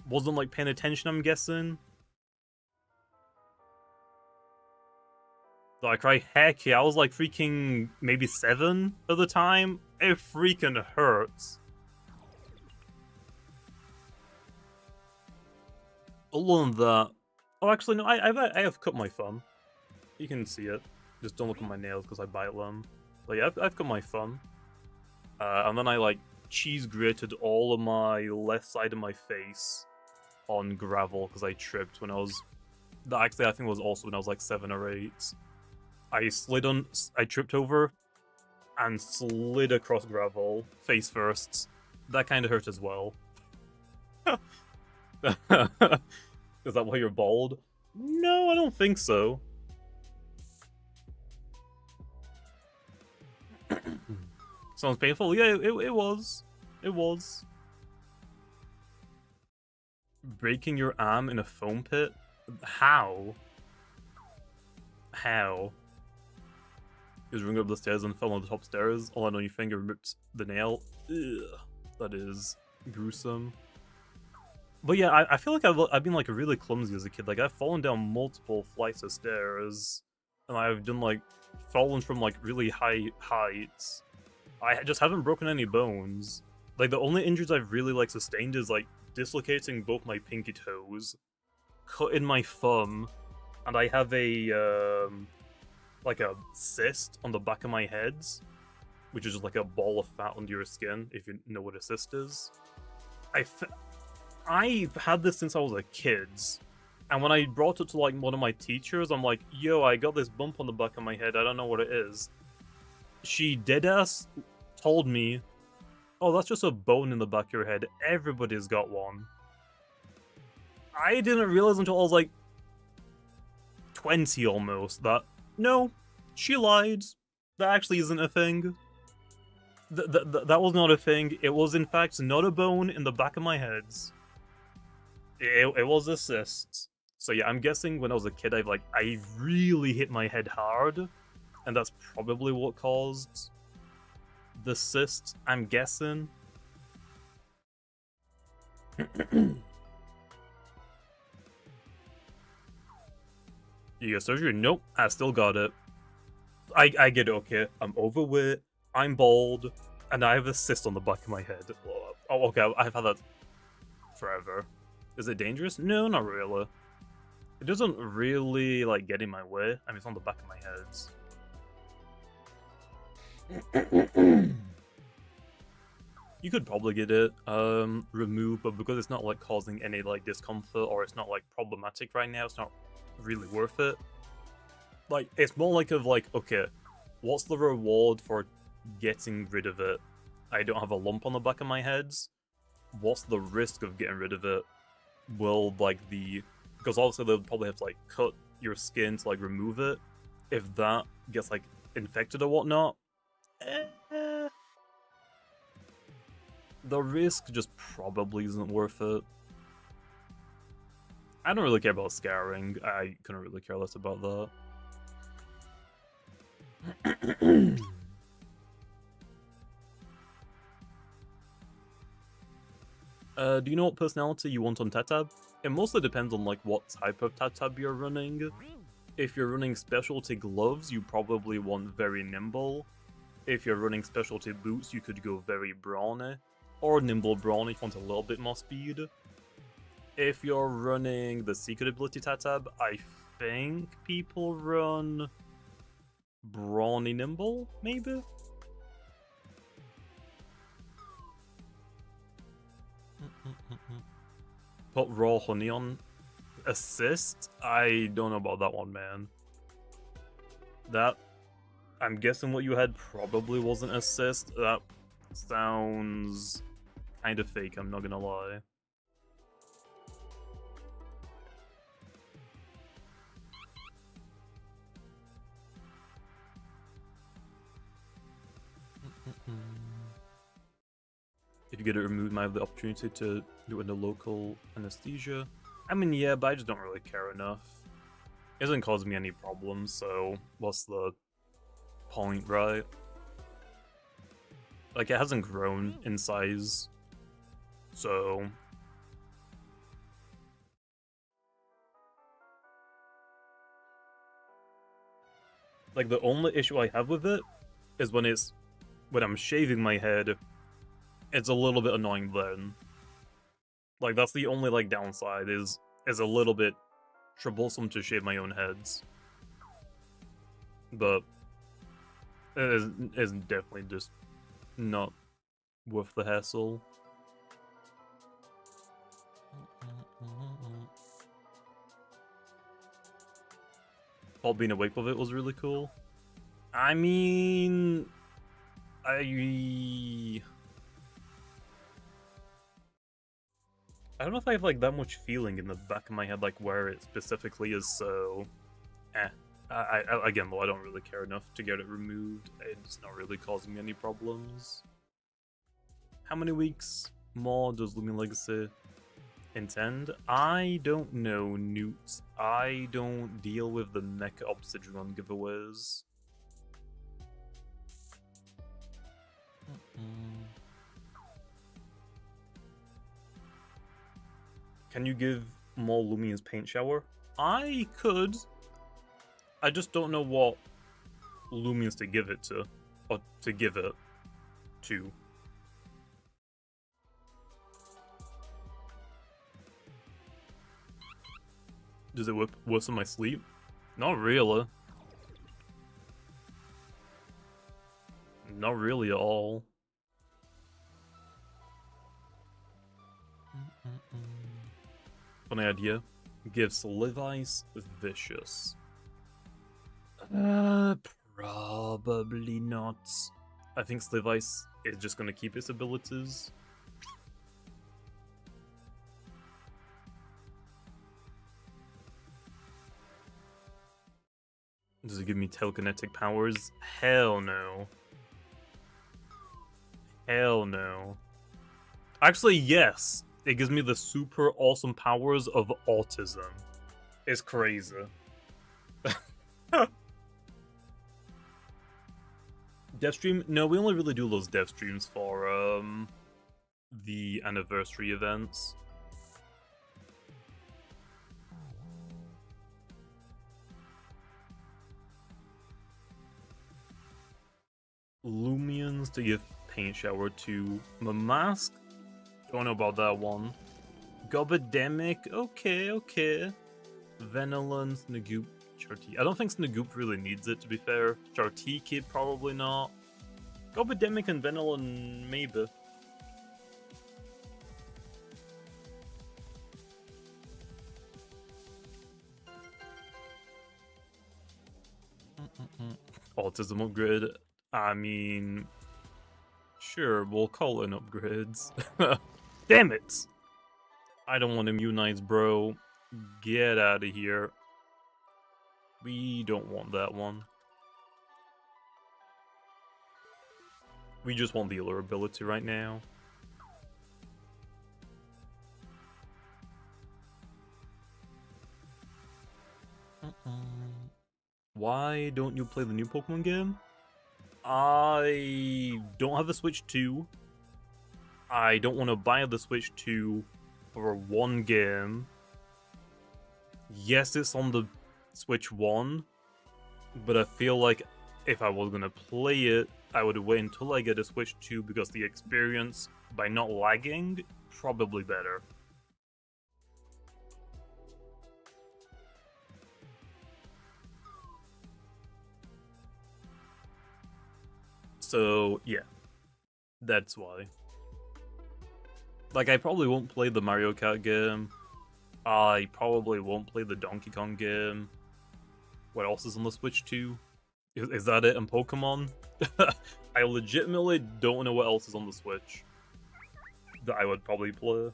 wasn't like paying attention, I'm guessing. Like, heck yeah, I was like freaking maybe 7 at the time. It freaking hurts. Other than that, oh actually no, I have cut my thumb. You can see it. Just don't look at my nails because I bite them. But yeah, I've cut my thumb. And then I like cheese grated all of my left side of my face on gravel because I tripped when I was. Actually, I think it was also when I was like 7 or 8. I tripped over and slid across gravel, face first. That kind of hurt as well. Is that why you're bald? No, I don't think so. Sounds painful? Yeah, it was. It was. Breaking your arm in a foam pit? How? How? He was running up the stairs and fell on the top stairs. All I know, your finger ripped the nail. Ugh, that is gruesome. But yeah, I feel like I've been like really clumsy as a kid. Like I've fallen down multiple flights of stairs, and I've done like fallen from like really high heights. I just haven't broken any bones. Like the only injuries I've really like sustained is like dislocating both my pinky toes, cutting my thumb, and I have a like a cyst on the back of my head, which is just like a ball of fat under your skin, if you know what a cyst is. I've had this since I was a kid, and when I brought it to like one of my teachers, I'm like, yo, I got this bump on the back of my head, I don't know what it is. She deadass told me, oh, that's just a bone in the back of your head, everybody's got one. I didn't realize until I was like 20 almost that, no, she lied. That actually isn't a thing. That was not a thing. It was in fact not a bone in the back of my head. It was a cyst. So yeah, I'm guessing when I was a kid, I really hit my head hard, and that's probably what caused the cyst, I'm guessing. You got surgery? Nope, I still got it. I get it, okay. I'm overweight, I'm bald, and I have a cyst on the back of my head. Oh, okay, I've had that forever. Is it dangerous? No, not really. It doesn't really, like, get in my way. I mean, it's on the back of my head. You could probably get it removed, but because it's not, like, causing any, like, discomfort, or it's not, like, problematic right now, it's not really worth it. Like, it's more like okay, what's the reward for getting rid of it? I don't have a lump on the back of my head. What's the risk of getting rid of it? Will, like, because obviously they'll probably have to, like, cut your skin to, like, remove it. If that gets, like, infected or whatnot, the risk just probably isn't worth it. I don't really care about scarring. I couldn't really care less about that. Do you know what personality you want on TATAB? It mostly depends on like what type of TATAB you're running. If you're running specialty gloves, you probably want very nimble. If you're running specialty boots, you could go very brawny. Or nimble brawny if you want a little bit more speed. If you're running the secret ability Tatab, I think people run brawny nimble, maybe? Put raw honey on assist? I don't know about that one, man. That, I'm guessing what you had probably wasn't assist. That sounds kind of fake, I'm not gonna lie. If you get it removed, might have the opportunity to do it in the local anesthesia. I mean, yeah, but I just don't really care enough. It doesn't cause me any problems, so what's the point, right? Like, it hasn't grown in size, so... Like, the only issue I have with it is when I'm shaving my head, it's a little bit annoying then. Like, that's the only, like, downside, is a little bit troublesome to shave my own heads. But it is definitely just not worth the hassle. Paul being awake with it was really cool. I mean... I don't know if I have like that much feeling in the back of my head, like where it specifically is, so... Again, though, I don't really care enough to get it removed. It's not really causing me any problems. How many weeks more does Loomian Legacy intend? I don't know, Newt. I don't deal with the Mecha Obsidian Run giveaways. Can you give more Loomian's paint shower? I could. I just don't know what Loomians to give it to. Or to give it to. Does it worsen my sleep? Not really. Not really at all. Funny idea. Give Levi's vicious. Probably not. I think Levi's is just gonna keep its abilities. Does it give me telekinetic powers? Hell no. Hell no. Actually, yes. It gives me the super awesome powers of autism. It's crazy. Dev stream? No, we only really do those dev streams for the anniversary events. Loomians to give paint shower to. Mask? Don't know about that one. Gobademic? Okay. Venolin, Snagoop, Charti. I don't think Snagoop really needs it, to be fair. Charti Kid, probably not. Gobademic and Venolin, maybe. Autism upgrade. I mean... Sure, we'll call in upgrades. Damn it! I don't want immunize, bro. Get out of here. We don't want that one. We just want the healer ability right now. Why don't you play the new Pokemon game? I don't have a Switch 2. I don't want to buy the Switch 2 for one game. Yes, it's on the Switch 1, but I feel like if I was gonna play it, I would wait until I get a Switch 2 because the experience, by not lagging, probably better. So, yeah. That's why. Like, I probably won't play the Mario Kart game. I probably won't play the Donkey Kong game. What else is on the Switch 2? Is that it? And Pokemon? I legitimately don't know what else is on the Switch that I would probably play.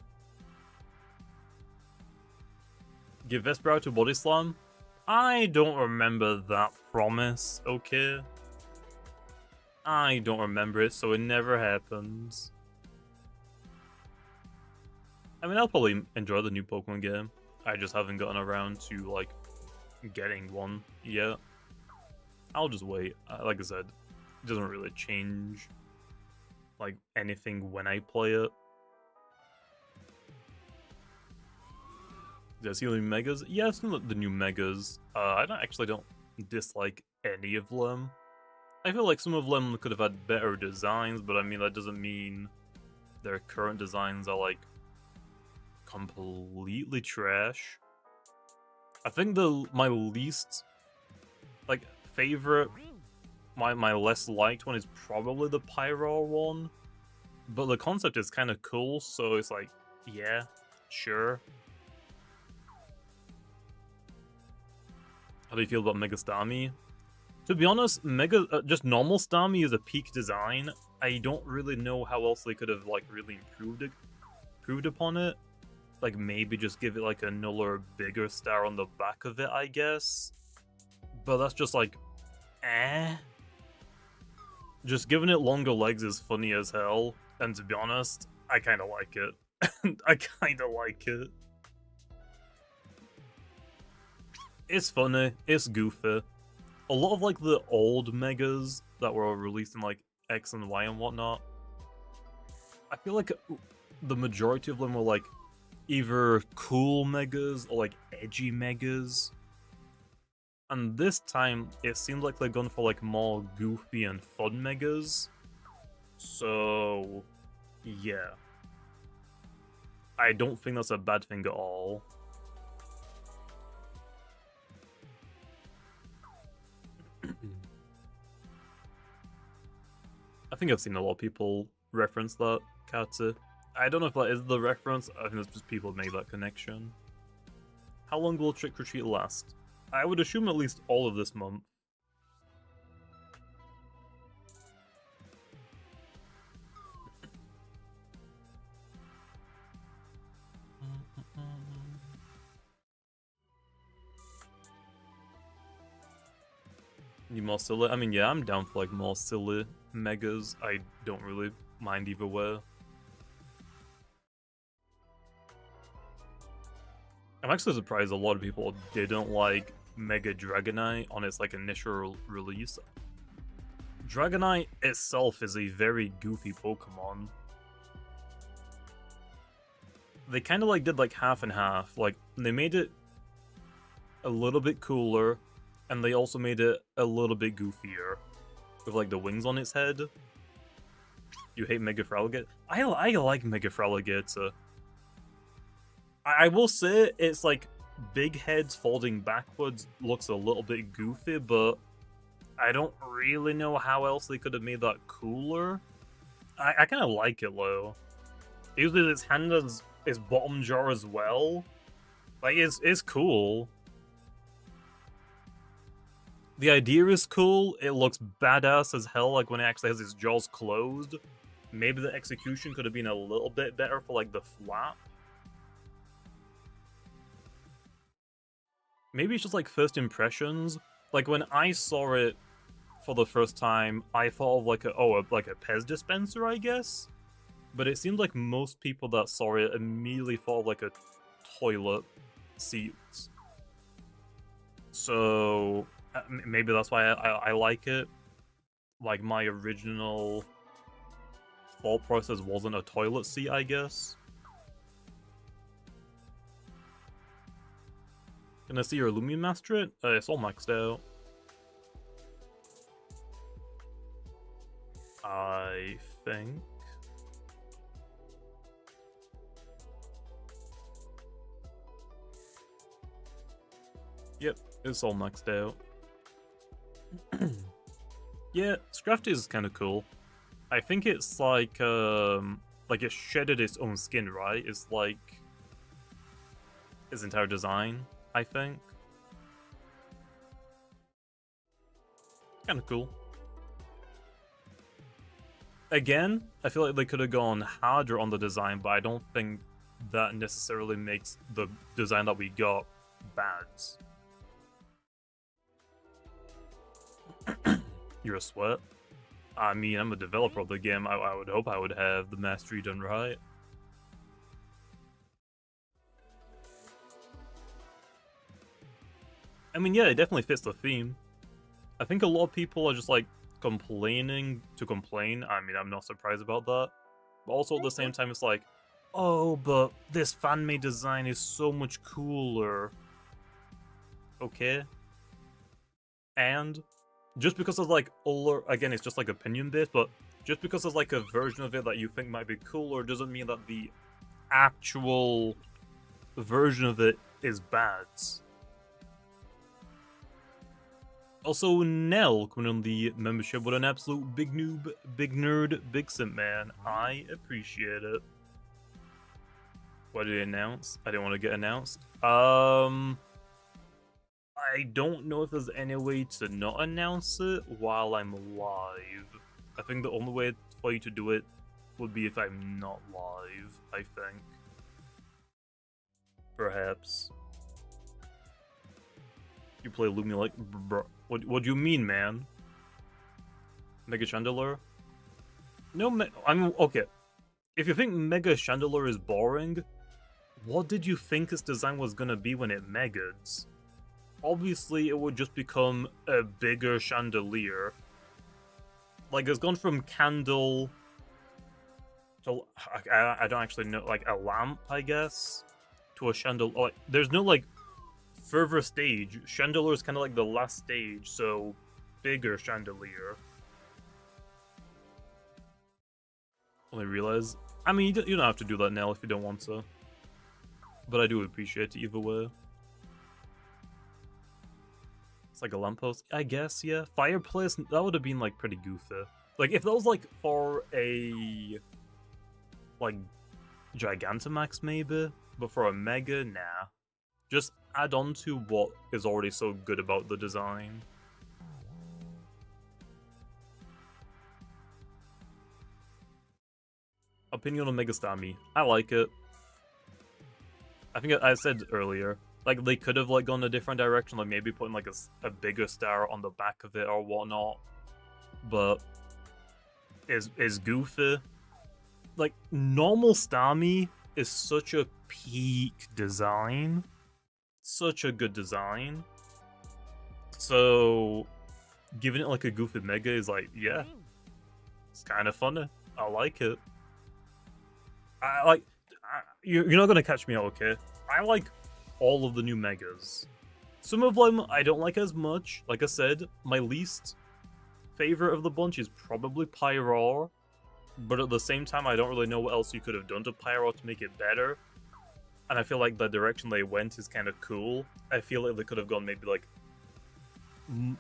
Give Vesper to Body Slam? I don't remember that promise, okay? I don't remember it, so it never happens. I mean, I'll probably enjoy the new Pokemon game. I just haven't gotten around to, like, getting one yet. I'll just wait. Like I said, it doesn't really change, like, anything when I play it. Did I see the new Megas? Yeah, I've seen the new Megas. I don't dislike any of them. I feel like some of them could have had better designs, but I mean, that doesn't mean their current designs are, like, completely trash. I think my least, like, favorite, my less liked one is probably the Pyro one. But the concept is kind of cool, so it's like, yeah, sure. How do you feel about Mega Starmie? To be honest, just normal Starmie is a peak design. I don't really know how else they could have, like, really improved upon it. Like, maybe just give it, like, another bigger star on the back of it, I guess. But that's just, like, eh. Just giving it longer legs is funny as hell. And to be honest, I kind of like it. I kind of like it. It's funny. It's goofy. A lot of, like, the old Megas that were released in, like, X and Y and whatnot, I feel like the majority of them were, like, either cool Megas or, like, edgy Megas. And this time, it seems like they're going for, like, more goofy and fun Megas. So, yeah. I don't think that's a bad thing at all. I think I've seen a lot of people reference that, Katsu. I don't know if that is the reference, I think it's just people make that connection. How long will Trick or Treat last? I would assume at least all of this month. Need more silly? I mean, yeah, I'm down for, like, more silly Megas. I don't really mind either way. I'm actually surprised a lot of people didn't like Mega Dragonite on its, like, initial release. Dragonite itself is a very goofy Pokemon. They kind of, like, did, like, half and half. Like, they made it a little bit cooler, and they also made it a little bit goofier. With, like, the wings on its head. You hate Mega Fraligator? I like Mega Fraligator. I will say, it's like, big heads folding backwards looks a little bit goofy, but I don't really know how else they could have made that cooler. I kind of like it, though. It uses its hand as its bottom jaw as well. Like, it's cool. The idea is cool, it looks badass as hell, like, when it actually has its jaws closed. Maybe the execution could have been a little bit better for, like, the flap. Maybe it's just, like, first impressions. Like, when I saw it for the first time, I thought of, like, like a Pez dispenser, I guess? But it seemed like most people that saw it immediately thought of, like, a toilet seat. So, maybe that's why I like it. Like, my original thought process wasn't a toilet seat, I guess. Can I see your Loomian Master it? It's all maxed out. I think. Yep, it's all maxed out. Yeah, Scrafty is kind of cool. I think it's like it shedded its own skin, right? It's like its entire design, I think. Kind of cool. Again, I feel like they could have gone harder on the design, but I don't think that necessarily makes the design that we got bad. You're a sweat? I mean, I'm a developer of the game. I would hope I would have the mastery done right. I mean, yeah, it definitely fits the theme. I think a lot of people are just like complaining to complain. I mean, I'm not surprised about that. But also at the same time, it's like, oh, but this fan-made design is so much cooler. Okay. And just because of like again, it's just like opinion based, but just because there's like a version of it that you think might be cooler doesn't mean that the actual version of it is bad. Also, Nell coming on the membership. What an absolute big noob, big nerd, big simp man. I appreciate it. What did it announce? I didn't want to get announced. I don't know if there's any way to not announce it while I'm live. I think the only way for you to do it would be if I'm not live, I think. Perhaps. You play Loomian like... What do you mean, man? Mega Chandelier? No, I mean, okay. If you think Mega Chandelier is boring, what did you think its design was gonna be when it megaed? Obviously, it would just become a bigger chandelier. Like, it's gone from candle to... I don't actually know, like, a lamp, I guess? To a chandelier. Like, there's no, like, further stage. Chandelier is kind of like the last stage, so bigger chandelier. Only realize... I mean, you don't have to do that now if you don't want to. But I do appreciate it either way. It's like a lamppost, I guess, yeah. Fireplace, that would have been, like, pretty goofy. Like, if that was, like, for a... like, Gigantamax, maybe? But for a Mega, nah. Just add on to what is already so good about the design. Opinion on Mega Stami. I like it. I think I said earlier, like, they could have, like, gone a different direction, like, maybe putting, like, a bigger star on the back of it or whatnot. But is goofy. Like, normal Stami is such a peak design. Such a good design. So, giving it, like, a goofy Mega is like, yeah. It's kind of funny. I like it. You're not gonna catch me out, okay? I like all of the new Megas. Some of them I don't like as much. Like I said, my least favorite of the bunch is probably Pyro. But at the same time, I don't really know what else you could have done to Pyro to make it better. And I feel like the direction they went is kind of cool. I feel like they could have gone maybe like...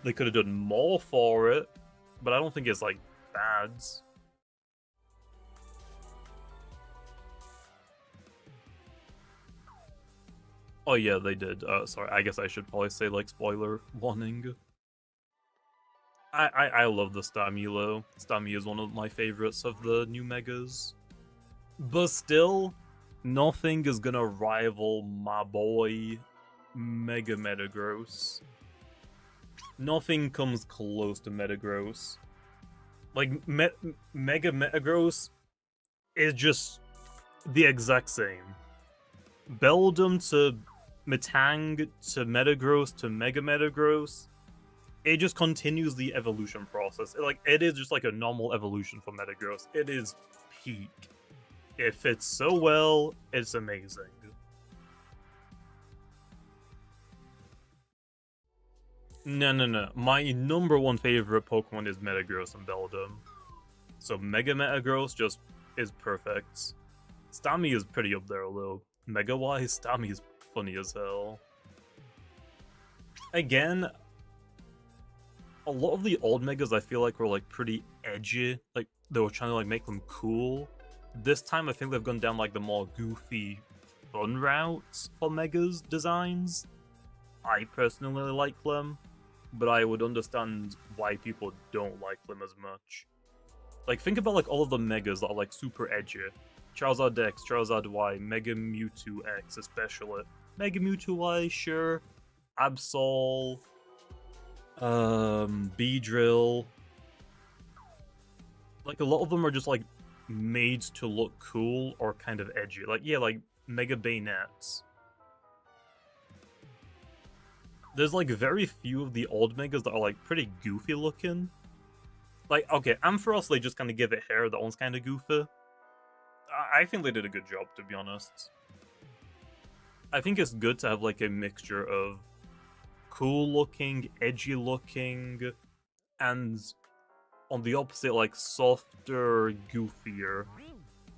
they could have done more for it. But I don't think it's like bad. Oh yeah, they did. Sorry, I guess I should probably say, like, spoiler warning. I love the Stamilo. Stami is one of my favorites of the new Megas. But still, nothing is gonna rival my boy, Mega Metagross. Nothing comes close to Metagross. Like, Mega Metagross is just the exact same. Beldum to Metang to Metagross to Mega Metagross, it just continues the evolution process. It is just like a normal evolution for Metagross. It is peak. It fits so well, it's amazing. No. My number one favorite Pokemon is Metagross and Beldum. So Mega Metagross just is perfect. Stammy is pretty up there, although Mega-wise, Stammy is funny as hell. Again, a lot of the old Megas I feel like were like pretty edgy. Like they were trying to like make them cool. This time I think they've gone down like the more goofy, fun routes for Megas designs. I personally like them, but I would understand why people don't like them as much. Like, think about like all of the Megas that are like super edgy. Charizard X, Charizard Y, Mega Mewtwo X especially. Mega Mewtwo Y, sure. Absol, Beedrill. Like, a lot of them are just like made to look cool or kind of edgy. Like, yeah, like Mega Bayonets. There's like very few of the old Megas that are like pretty goofy looking. Like, okay, Ampharos, they just kind of give it hair, that one's kind of goofy. I think they did a good job, to be honest. I think it's good to have like a mixture of cool looking, edgy looking, and on the opposite, like softer, goofier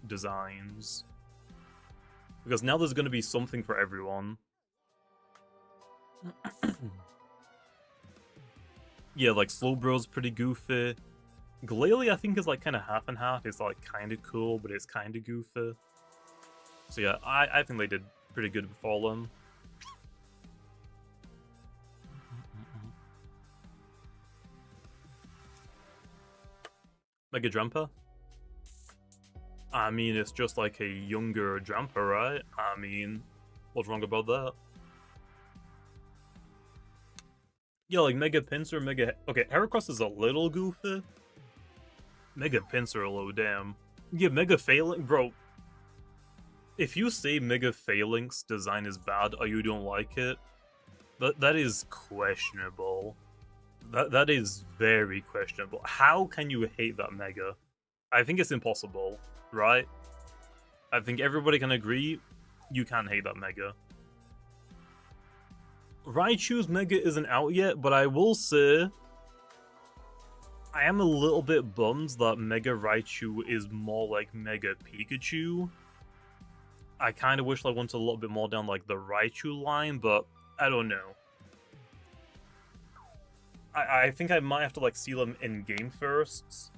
designs. Because now there's going to be something for everyone. Yeah, like Slowbro's pretty goofy. Glalie, I think, is like kind of half and half. It's like kind of cool, but it's kind of goofy. So yeah, I think they did pretty good with all of them. Mega Drampa? I mean, it's just like a younger Drampa, right? I mean, what's wrong about that? Yeah, like Mega Pinsir, Mega... Okay, Heracross is a little goofy. Mega Pinsir, low, damn. Yeah, Mega Phalanx, bro. If you say Mega Phalanx design is bad or you don't like it, that is questionable. That is very questionable. How can you hate that Mega? I think it's impossible, right? I think everybody can agree you can't hate that Mega. Raichu's Mega isn't out yet, but I will say I am a little bit bummed that Mega Raichu is more like Mega Pikachu. I kind of wish I went a little bit more down like the Raichu line, but I don't know. I think I might have to like see them in game first.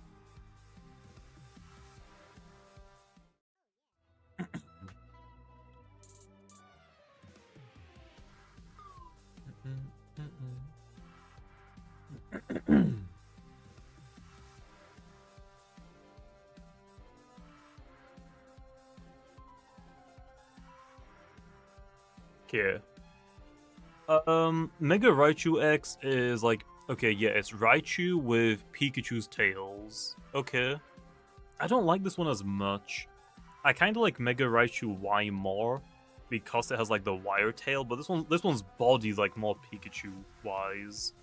Okay. Mega Raichu X is like, okay, yeah, it's Raichu with Pikachu's tails. Okay. I don't like this one as much. I kind of like Mega Raichu Y more because it has like the wire tail, but this one's body is like more Pikachu-wise.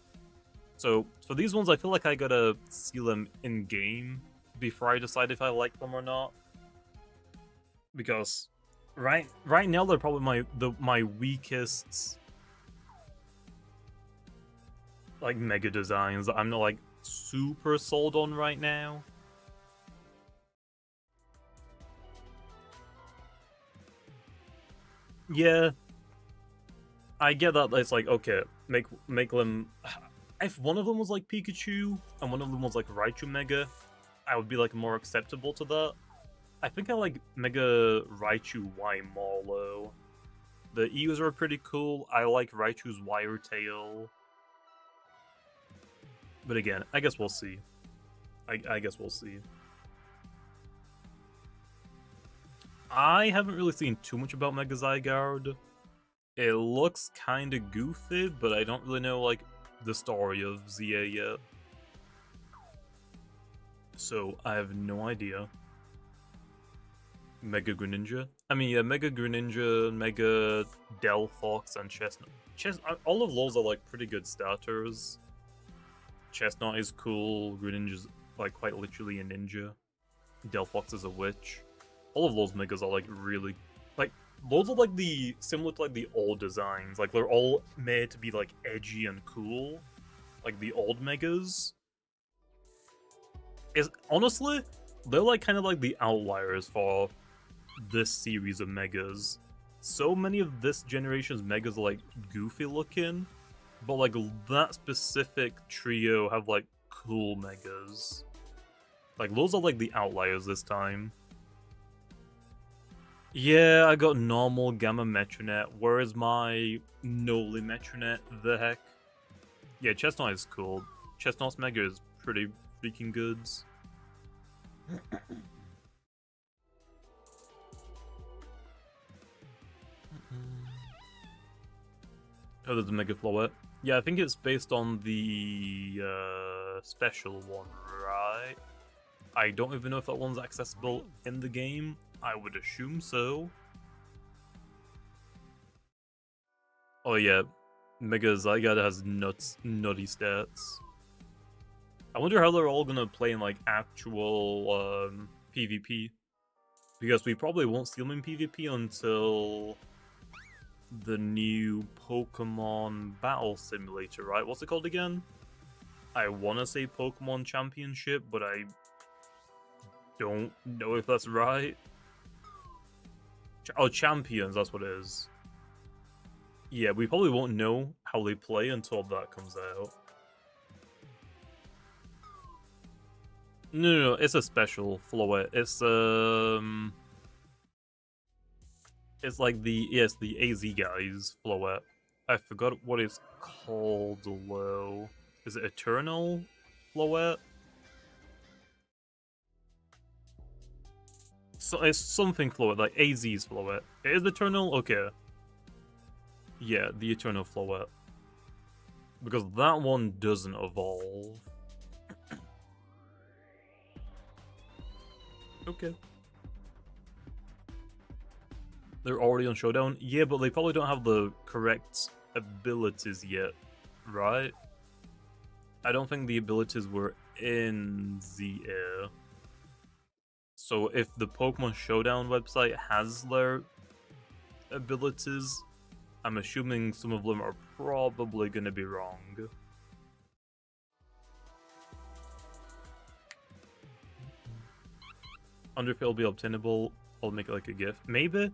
So for these ones, I feel like I gotta see them in game before I decide if I like them or not. Because right now they're probably my weakest like Mega designs that I'm not like super sold on right now. Yeah, I get that. It's like, okay, make them. If one of them was like Pikachu and one of them was like Raichu Mega, I would be like more acceptable to that. I think I like Mega Raichu Y more though. The Eeyoos are pretty cool. I like Raichu's wire tail. But again, I guess we'll see. I guess we'll see. I haven't really seen too much about Mega Zygarde. It looks kinda goofy, but I don't really know, like, the story of ZA yet. So, I have no idea. Mega Greninja? I mean, yeah, Mega Greninja, Mega Delphox, and Chestnut. All of those are, like, pretty good starters. Chestnut is cool, Greninja's, like, quite literally a ninja. Delphox is a witch. All of those Megas are, like, really... Like, those are, like, similar to, like, the old designs. Like, they're all made to be, like, edgy and cool. like the old megas, is honestly, they're like kind of like the outliers for this series of megas. So many of this generation's megas are like goofy looking, but like that specific trio have like cool megas. Like those are like the outliers this time. Yeah, I got normal Gamma Metronet. Where is my Noli Metronet? The heck? Yeah, Chestnut is cool. Chestnut's mega is pretty freaking good. Oh, there's a Mega Floet. Yeah, I think it's based on the special one, right? I don't even know if that one's accessible in the game. I would assume so. Oh yeah, Mega Zygarde has nutty stats. I wonder how they're all gonna play in like actual PvP. Because we probably won't see them in PvP until the new Pokemon Battle Simulator, right? What's it called again? I want to say Pokemon Championship, but I don't know if that's right. Oh, Champions, that's what it is. Yeah, we probably won't know how they play until that comes out. No, it's a special Floet. It's like the AZ guys Floet. I forgot what it's called though. Is it Eternal Floet? So it's something Floet, like AZ's Floet. It is Eternal? Okay. Yeah, the Eternal Floet. Because that one doesn't evolve. Okay. They're already on Showdown? Yeah, but they probably don't have the correct abilities yet, right? I don't think the abilities were in the air. So if the Pokemon Showdown website has their abilities, I'm assuming some of them are probably going to be wrong. Underfill will be obtainable. I'll make it like a gift. Maybe?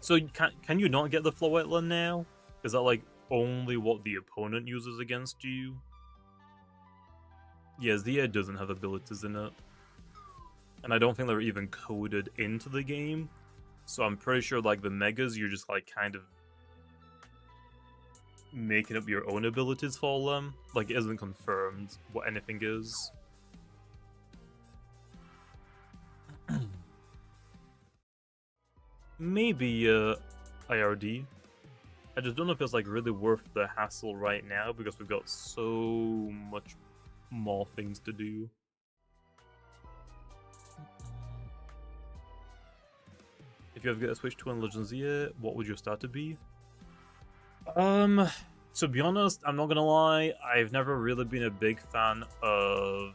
So can you not get the Floetla now? Is that like only what the opponent uses against you? Yeah, Zia doesn't have abilities in it. And I don't think they're even coded into the game. So I'm pretty sure like the Megas, you're just like kind of making up your own abilities for them. Like it isn't confirmed what anything is. Maybe IRD. I just don't know if it's like really worth the hassle right now because we've got so much more things to do. If you ever get a Switch to Legends yet, what would your starter be? To be honest, I'm not gonna lie, I've never really been a big fan of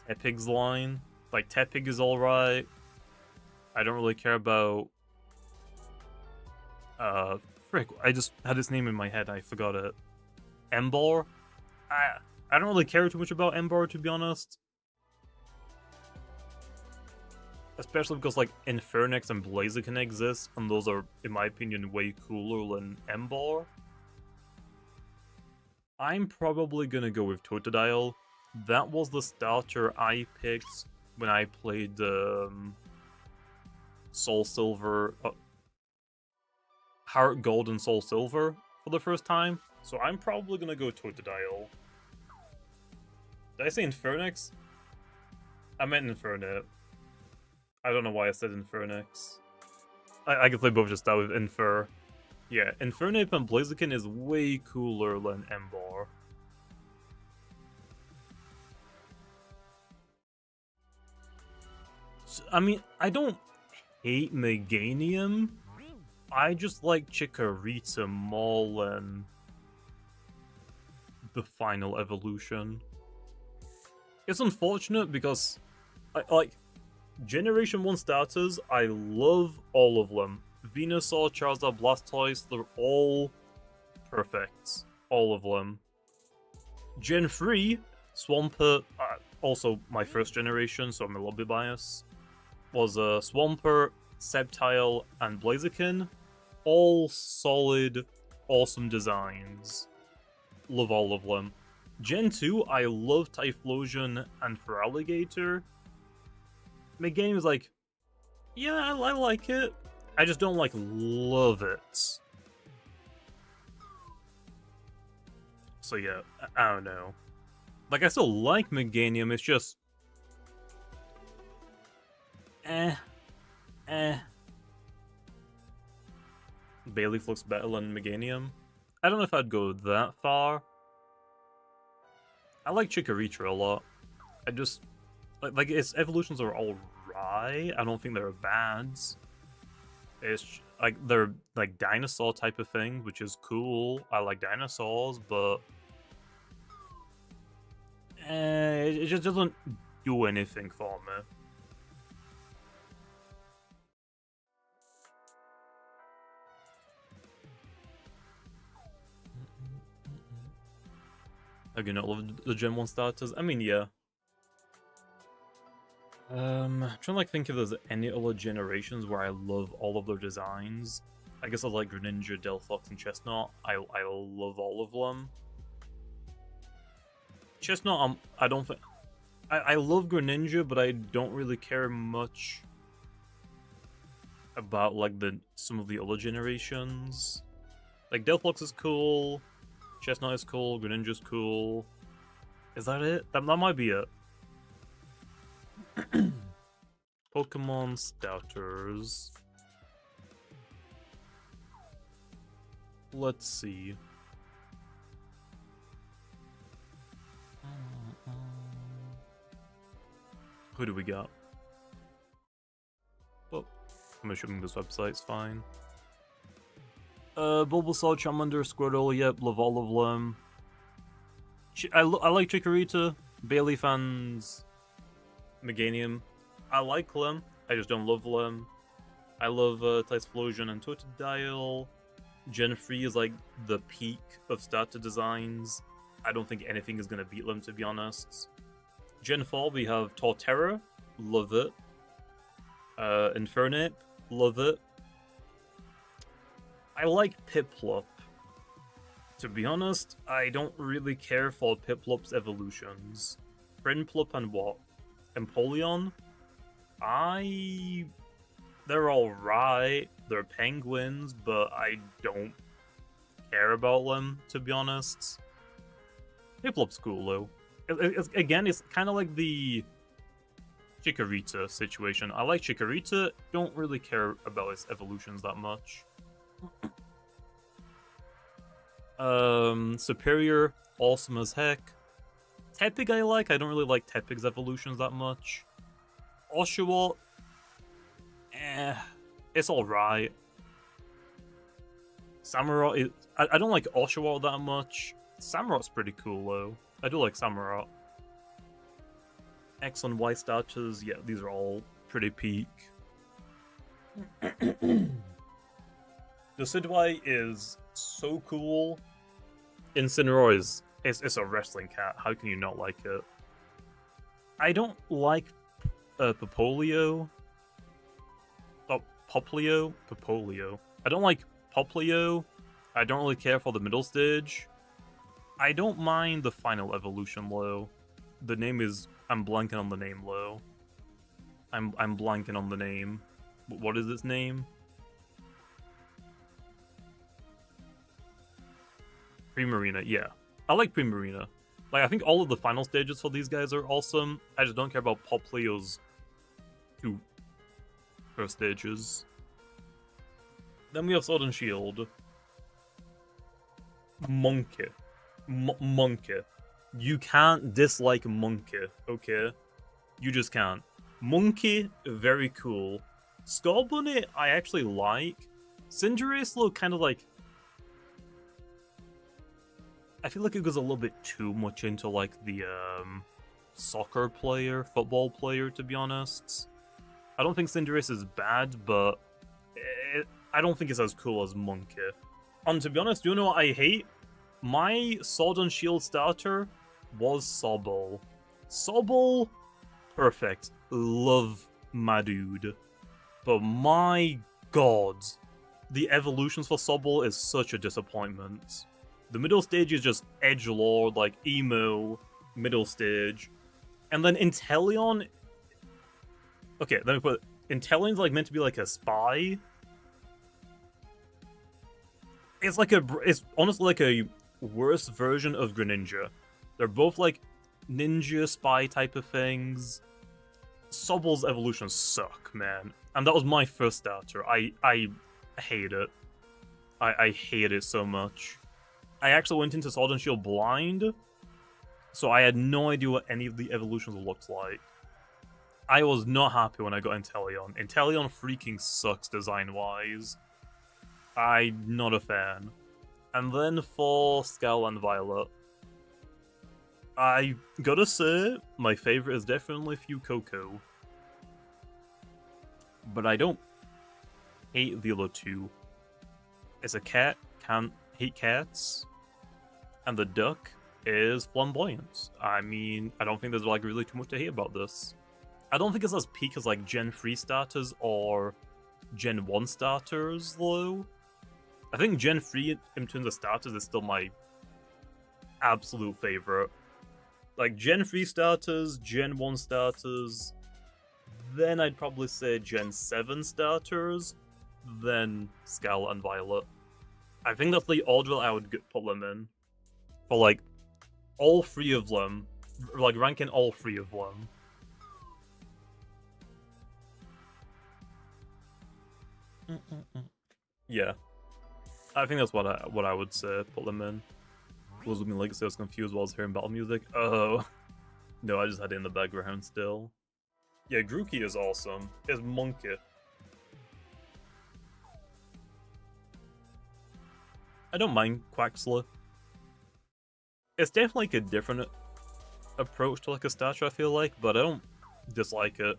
Tepig's line. Like, Tepig is alright. I don't really care about... frick, I just had his name in my head, I forgot it. Ember? I don't really care too much about Ember, to be honest. Especially because, like, Infernex and Blaziken exist, and those are, in my opinion, way cooler than Ember. I'm probably gonna go with Totodile. That was the starter I picked when I played Soul Silver, Heart Gold and Soul Silver for the first time. So I'm probably gonna go Totodile. Did I say Infernex? I meant Infernape. I don't know why I said Infernex. I guess they both just start with Infer. Yeah, Infernape and Blaziken is way cooler than Ember. I mean, I don't hate Meganium. I just like Chikorita more than the final evolution. It's unfortunate because, like, Generation 1 starters, I love all of them. Venusaur, Charizard, Blastoise, they're all perfect. All of them. Gen 3, Swampert, also my first generation, so I'm a little bit biased, was Swampert, Sceptile, and Blaziken. All solid, awesome designs. Love all of them. Gen 2, I love Typhlosion and Feraligatr. My game is like, yeah, I like it. I just don't love it. So yeah, I don't know. Like, I still like Meganium, it's just... Bayleaf looks better than Meganium. I don't know if I'd go that far. I like Chikorita a lot. I just... Like its evolutions are alright. I don't think they're bad. It's like they're like dinosaur type of thing, which is cool. I like dinosaurs, but it just doesn't do anything for me. Have you not loved the Gen 1 starters? I mean, yeah. I'm trying to think if there's any other generations where I love all of their designs. I guess I like Greninja, Delphox, and Chestnut. I love all of them. Chestnut, I don't think... I love Greninja, but I don't really care much about, like, some of the other generations. Like, Delphox is cool, Chestnut is cool, Greninja's cool. Is that it? That might be it. Pokemon starters. Let's see. Who do we got? Well, I'm assuming this website's fine. Bulbasaur, Charmander, Squirtle, yep, love all of them. I like Chikorita, Bayleaf, and Meganium. I like them, I just don't love them. I love Typhlosion and Totodile. Gen 3 is like the peak of starter designs. I don't think anything is going to beat them, to be honest. Gen 4 we have Torterra, love it. Infernape, love it. I like Piplup. To be honest, I don't really care for Piplup's evolutions. Prinplup and what? Empoleon? They're alright. They're penguins, but I don't care about them, to be honest. Piplup's cool, though. Again, it's kind of like the Chikorita situation. I like Chikorita, don't really care about its evolutions that much. Superior, awesome as heck. Tepig I like, I don't really like Tepig's evolutions that much. Oshawott, it's alright. Samurott, I don't like Oshawott that much. Samurott's pretty cool though. I do like Samurott. X and Y starters, yeah, these are all pretty peak. Decidueye is so cool. Incineroar it's a wrestling cat. How can you not like it? I don't like Poplio. Oh, Poplio. I don't like Poplio. I don't really care for the middle stage. I don't mind the final evolution, though. The name is... I'm blanking on the name, though. I'm blanking on the name. What is its name? Primarina, yeah. I like Primarina. Like, I think all of the final stages for these guys are awesome. I just don't care about Poplio's two first stages. Then we have Sword and Shield. Monkey. Monkey. You can't dislike Monkey, okay? You just can't. Monkey, very cool. Scorbunny, I actually like. Cinderace look kind of like... I feel like it goes a little bit too much into like the soccer player, football player, to be honest. I don't think Cinderace is bad, but I don't think it's as cool as Monkey. And to be honest, do you know what I hate? My Sword and Shield starter was Sobble. Sobble, perfect. Love my dude. But my god, the evolutions for Sobble is such a disappointment. The middle stage is just edgelord, like emo, middle stage. And then Inteleon... Okay, let me put it. Inteleon's like meant to be like a spy. It's honestly like a worse version of Greninja. They're both like ninja spy type of things. Sobble's evolutions suck, man. And that was my first starter. I hate it. I hate it so much. I actually went into Sword and Shield blind, so I had no idea what any of the evolutions looked like. I was not happy when I got Inteleon. Inteleon freaking sucks design-wise. I'm not a fan. And then for Scowl and Violet, I gotta say, my favorite is definitely Fuecoco. But I don't hate the other two. It's a cat, can't hate cats. And the duck is Flamboyant. I mean, I don't think there's like really too much to hate about this. I don't think it's as peak as like Gen 3 starters or Gen 1 starters, though. I think Gen 3 in terms of starters is still my absolute favorite. Like Gen 3 starters, Gen 1 starters, then I'd probably say Gen 7 starters, then Scarlet and Violet. I think that's the order I would put them in. For like all three of them, like ranking all three of them. Yeah, I think that's what I would say. Put them in. Was Loomian Legacy, I was confused while I was hearing battle music. Oh, no, I just had it in the background still. Yeah, Grookey is awesome. It's Monkey. I don't mind Quaxley. It's definitely like a different approach to like a starter, I feel like, but I don't dislike it.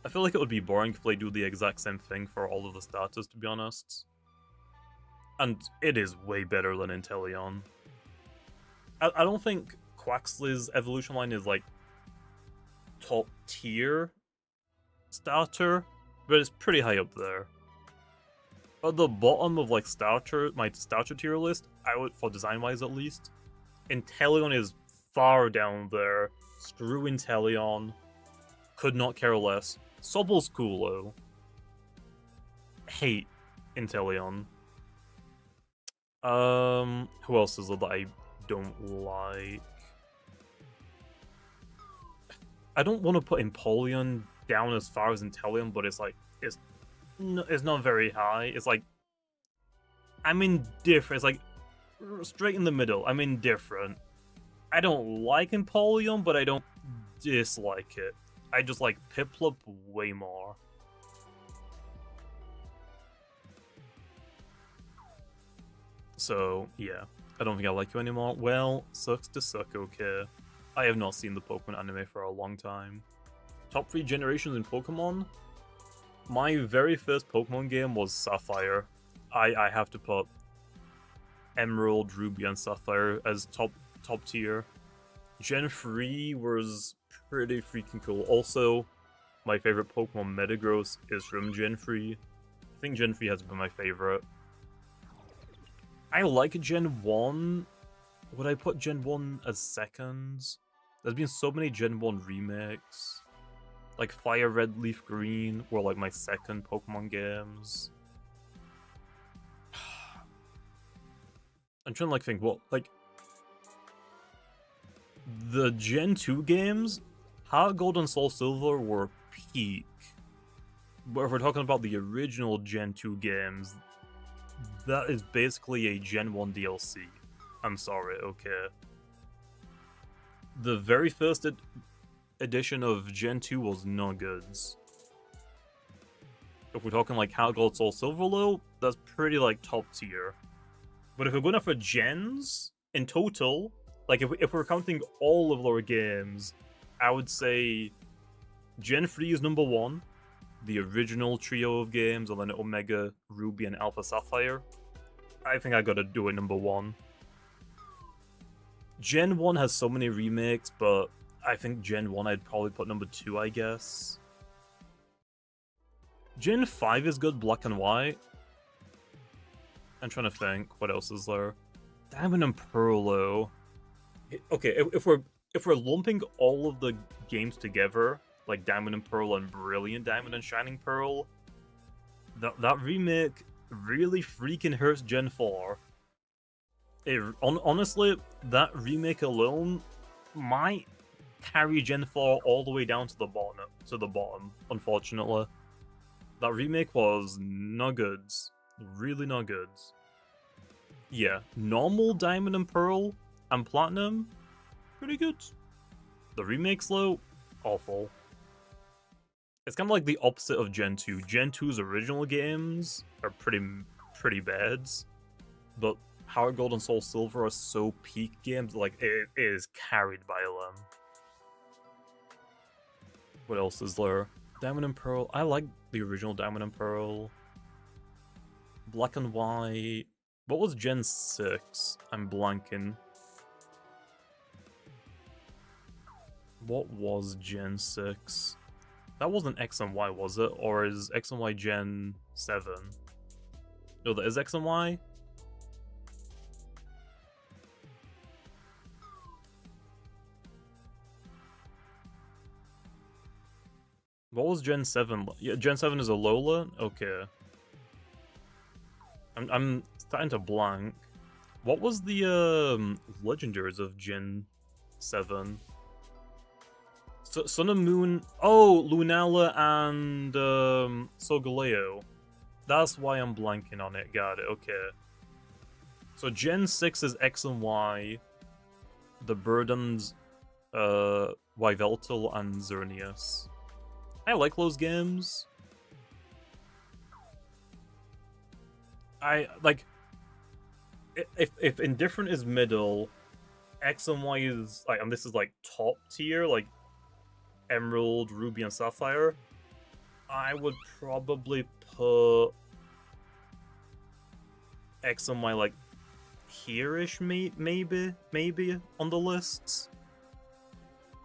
I feel like it would be boring if they do the exact same thing for all of the starters, to be honest. And it is way better than Inteleon. I don't think Quaxley's evolution line is like top tier starter, but it's pretty high up there. At the bottom of like my starter tier list, I would, for design wise at least, Inteleon is far down there. Screw Inteleon. Could not care less. Sobble's cool though. Hate Inteleon. Who else is there that I don't like? I don't want to put Empoleon down as far as Inteleon, but it's like it's not very high. It's like I'm indifferent. It's like straight in the middle. I'm indifferent. I don't like Empoleon, but I don't dislike it. I just like Piplup way more. So, yeah. I don't think I like you anymore. Well, sucks to suck, okay. I have not seen the Pokemon anime for a long time. Top 3 generations in Pokemon? My very first Pokemon game was Sapphire. I have to put Emerald, Ruby, and Sapphire as top tier. Gen 3 was pretty freaking cool. Also, my favorite Pokemon Metagross is from Gen 3. I think Gen 3 has been my favorite. I like Gen 1. Would I put Gen 1 as second? There's been so many Gen 1 remakes. Like Fire Red, Leaf Green were like my second Pokemon games. I'm trying to like think, well, like the Gen 2 games, Heart Gold and Soul Silver were peak. But if we're talking about the original Gen 2 games, that is basically a Gen 1 DLC. I'm sorry, okay. The very first edition of Gen 2 was no goods. If we're talking like Heart Gold, Soul Silver though, that's pretty like top tier. But if we're going for gens in total, like if we're counting all of our games, I would say Gen 3 is number 1, the original trio of games, and then Omega, Ruby, and Alpha Sapphire, I think I gotta do it number 1. Gen 1 has so many remakes, but I think Gen 1 I'd probably put number 2, I guess. Gen 5 is good, Black and White. I'm trying to think, what else is there? Diamond and Pearl, though. Okay, if we're lumping all of the games together, like Diamond and Pearl and Brilliant Diamond and Shining Pearl, that remake really freaking hurts Gen 4. Honestly, that remake alone might carry Gen 4 all the way down to the bottom, unfortunately. That remake was not good. Really not good. Yeah, normal Diamond and Pearl and Platinum, pretty good. The remake's though, awful. It's kind of like the opposite of Gen 2. Gen 2's original games are pretty bad, but Heart Gold and Soul Silver are so peak games, like it is carried by them. What else is there? Diamond and Pearl. I like the original Diamond and Pearl. Black and White. What was Gen 6? I'm blanking. What was Gen 6? That wasn't X and Y, was it? Or is X and Y Gen 7? No, that is X and Y? What was Gen 7? Yeah, Gen 7 is Alola? Okay. I'm starting to blank. What was the legendaries of Gen 7? So, Sun and Moon... Oh, Lunala and Solgaleo. That's why I'm blanking on it. Got it, okay. So Gen 6 is X and Y. The Burdens, Yveltal, and Xerneas. I like those games. I like if Indifferent is middle, X and Y is like, and this is like top tier, like Emerald, Ruby, and Sapphire, I would probably put X and Y like here-ish, maybe on the list.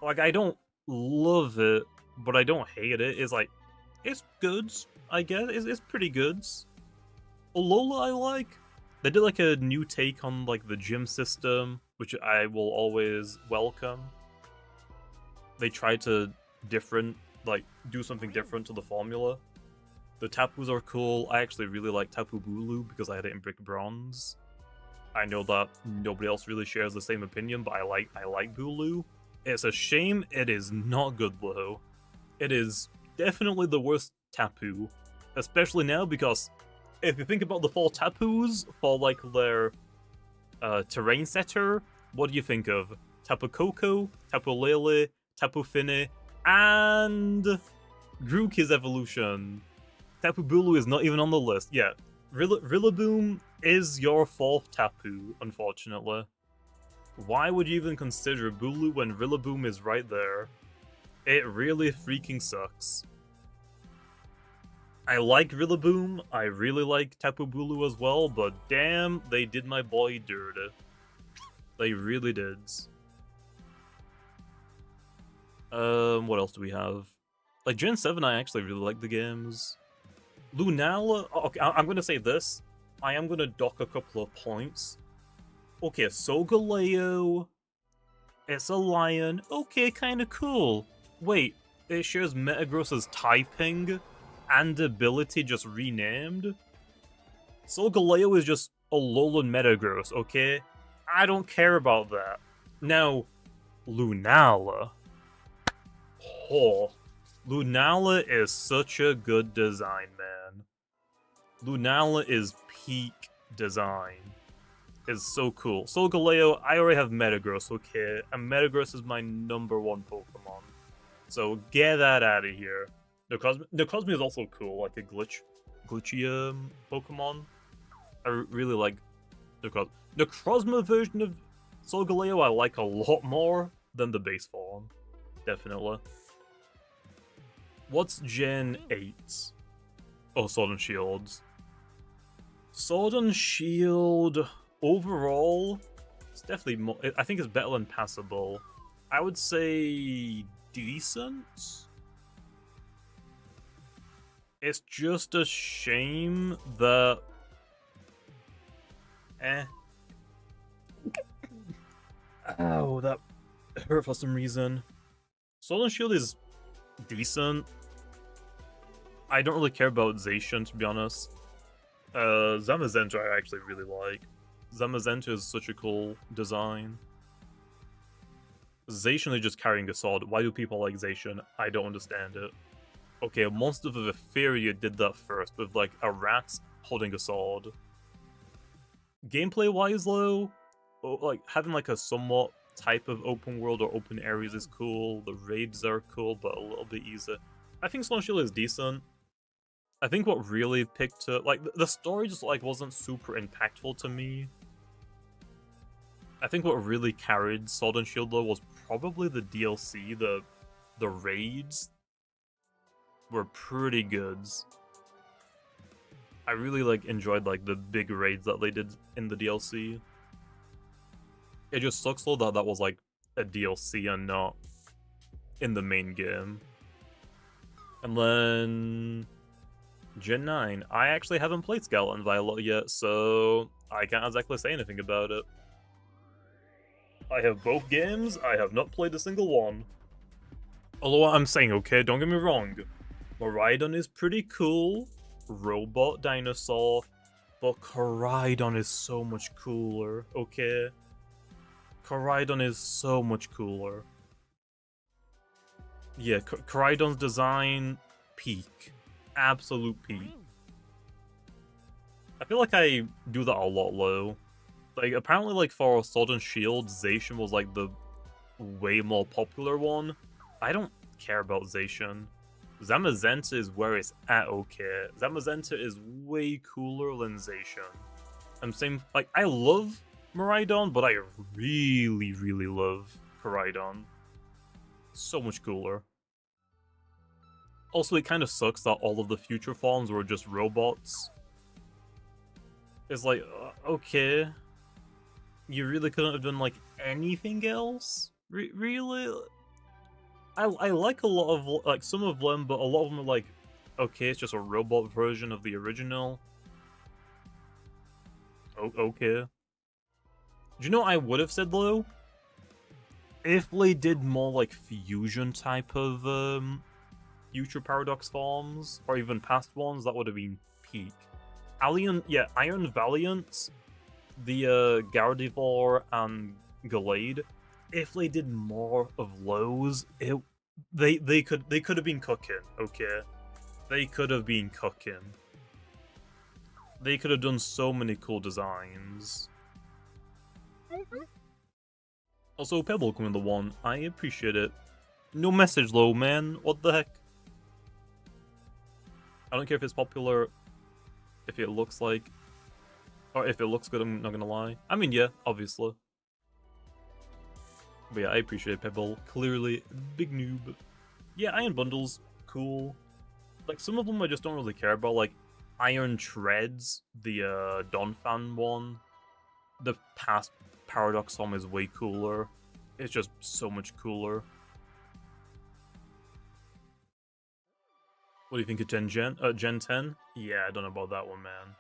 Like, I don't love it, but I don't hate it. It's like, it's good, I guess. It's pretty good. Alola I like. They did like a new take on like the gym system, which I will always welcome. They tried to do something different to the formula. The Tapus are cool. I actually really like Tapu Bulu because I had it in Brick Bronze. I know that nobody else really shares the same opinion, but I like Bulu. It's a shame it is not good though. It is definitely the worst Tapu, especially now because if you think about the 4 Tapus for like their terrain setter, what do you think of? Tapu Koko, Tapu Lele, Tapu Fini, and Grookey's evolution. Tapu Bulu is not even on the list. Yeah, Rillaboom is your 4th Tapu, unfortunately. Why would you even consider Bulu when Rillaboom is right there? It really freaking sucks. I like Rillaboom, I really like Tapu Bulu as well, but damn, they did my boy dirty. They really did. What else do we have? Like, Gen 7, I actually really like the games. Lunala... Okay, I'm gonna say this. I am gonna dock a couple of points. Okay, Solgaleo. It's a lion. Okay, kinda cool. Wait, it shares Metagross's typing and ability just renamed? Solgaleo is just Alolan Metagross, okay? I don't care about that. Now, Lunala. Oh, Lunala is such a good design, man. Lunala is peak design. It's so cool. Solgaleo, I already have Metagross, okay? And Metagross is my number 1 Pokemon. So get that out of here. Necrozma is also cool, like a glitchy Pokemon. I really like Necrozma. Necrozma version of Solgaleo I like a lot more than the base form. Definitely. What's Gen 8? Oh, Sword and Shields. Sword and Shield, overall, it's definitely more, I think it's better than passable. I would say decent? It's just a shame that... Ow, that hurt for some reason. Sword and Shield is decent. I don't really care about Zacian, to be honest. Zamazenta I actually really like. Zamazenta is such a cool design. Zacian is just carrying a sword. Why do people like Zacian? I don't understand it. Okay, Monsters of Etheria did that first, with like a rat holding a sword. Gameplay-wise though, like having like a somewhat type of open world or open areas is cool. The raids are cool, but a little bit easier. I think Sword and Shield is decent. I think what really picked up, like, the story just, like, wasn't super impactful to me. I think what really carried Sword and Shield, though, was probably the DLC. The raids were pretty good. I really, like, enjoyed, like, the big raids that they did in the DLC. It just sucks, though, that that was, like, a DLC and not in the main game. And then... Gen 9. I actually haven't played Scarlet and Violet yet, so I can't exactly say anything about it. I have both games, I have not played a single one. Although I'm saying, okay, don't get me wrong, Miraidon is pretty cool, robot dinosaur, but Koraidon is so much cooler, okay? Koraidon is so much cooler. Yeah, Koraidon's design, peak. Absolute peak. I feel like I do that a lot, though. Like, apparently, like, for Sword and Shield, Zacian was, like, the way more popular one. I don't care about Zacian. Zamazenta is where it's at, okay. Zamazenta is way cooler than Zacian. I'm saying, like, I love Miraidon, but I really, really love Koraidon. So much cooler. Also, it kind of sucks that all of the future forms were just robots. It's like, okay. You really couldn't have done, like, anything else? Really? I like a lot of, like, some of them, but a lot of them are like, okay, it's just a robot version of the original. Okay. Do you know what I would have said, though? If they did more, like, fusion type of, future Paradox forms, or even past ones, that would have been peak. Iron Valiant, the Gardevoir and Gallade, if they did more of those, they could have been cooking, okay? They could have been cooking. They could have done so many cool designs. Also, Pebble coming the one, I appreciate it. No message though, man, what the heck? I don't care if it's popular, if it looks like, or if it looks good, I'm not gonna lie. I mean, yeah, obviously. But yeah, I appreciate Pebble. Clearly, big noob. Yeah, Iron Bundles, cool. Like, some of them I just don't really care about, like Iron Treads, the Donphan one. The past Paradox form is way cooler. It's just so much cooler. What do you think of Gen 10? Yeah, I don't know about that one, man.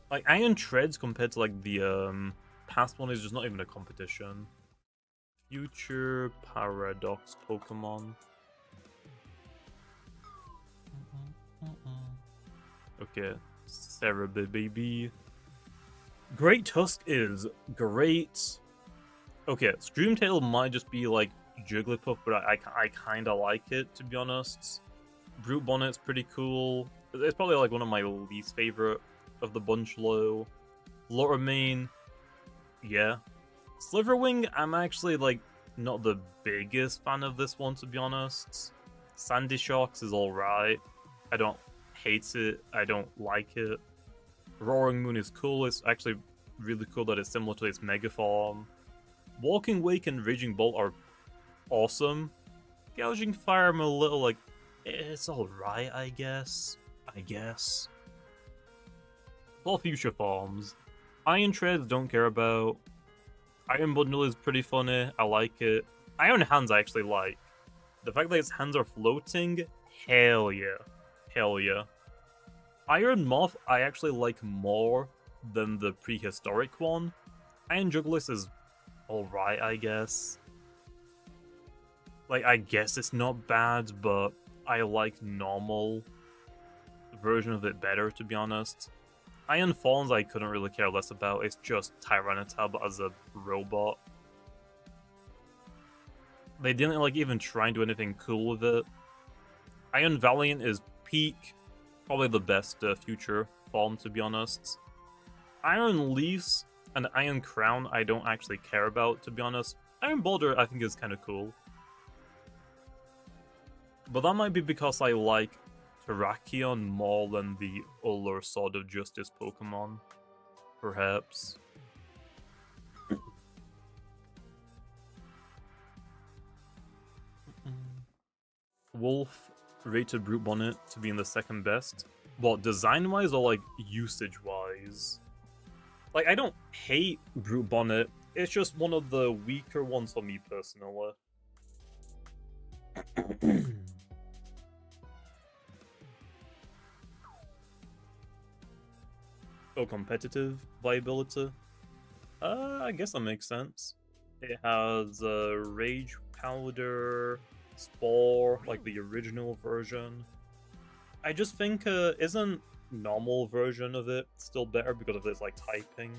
Like, Iron Treads compared to, like, the, past one is just not even a competition. Future Paradox Pokemon. Okay, Cerebi baby. Great Tusk is great. Okay, Screamtail might just be, like, Jigglypuff, but I kind of like it, to be honest. Brute Bonnet's pretty cool. It's probably like one of my least favorite of the bunch, low. Lotermane, yeah. Sliverwing, I'm actually like not the biggest fan of this one, to be honest. Sandy Sharks is alright. I don't hate it. I don't like it. Roaring Moon is cool. It's actually really cool that it's similar to its Mega form. Walking Wake and Raging Bolt are awesome. Gouging Fire, I'm a little like, it's alright, I guess. All future forms. Iron Treads, don't care about. Iron Bundle is pretty funny, I like it. Iron Hands I actually like. The fact that its hands are floating, hell yeah. Hell yeah. Iron Moth I actually like more than the prehistoric one. Iron Juggler is alright, I guess. Like, I guess it's not bad, but I like normal version of it better, to be honest. Iron Fawns I couldn't really care less about, it's just Tyranitab as a robot. They didn't like even try and do anything cool with it. Iron Valiant is peak, probably the best future form, to be honest. Iron Leafs and Iron Crown I don't actually care about, to be honest. Iron Boulder I think is kind of cool. But that might be because I like Terrakion more than the older Sword of Justice Pokemon, perhaps. Wolf rated Brute Bonnet to be in the second best. Well, design-wise or like usage-wise? Like, I don't hate Brute Bonnet, it's just one of the weaker ones for me personally. Oh, competitive viability? I guess that makes sense. It has Rage Powder, Spore, like the original version. I just think, isn't normal version of it still better because of its, like, typing?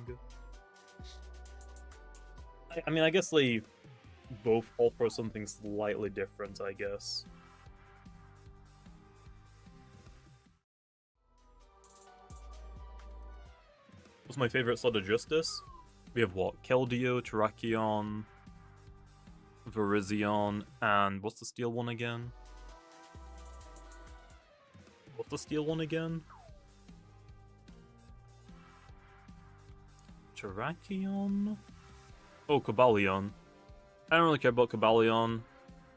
I mean, I guess they both offer something slightly different, I guess. What's my favorite Sword of Justice? We have what? Keldeo, Terrakion, Virizion, and what's the steel one again? Terrakion? Oh, Cobalion. I don't really care about Cobalion.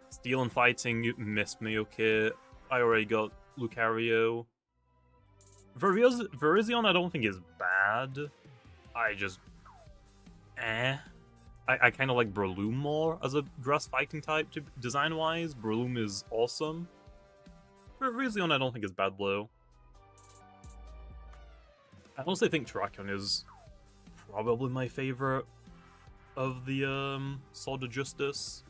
Steel and Fighting, you missed me, okay. I already got Lucario. Virizion I don't think is bad. I just... I kind of like Breloom more as a grass fighting type design-wise. Breloom is awesome. Virizion I don't think is bad though. I honestly think Terrakion is probably my favorite of the Sword of Justice.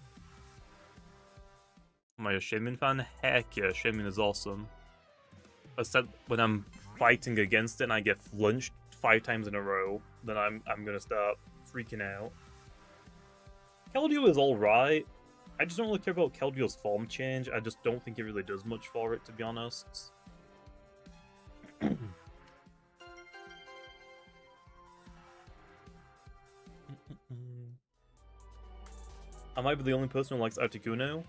Am I a Shaman fan? Heck yeah, Shaman is awesome. Except when I'm fighting against it and I get flinched 5 times in a row, then I'm gonna start freaking out. Keldeo is alright. I just don't really care about Keldeo's form change. I just don't think it really does much for it, to be honest. I might be the only person who likes Articuno.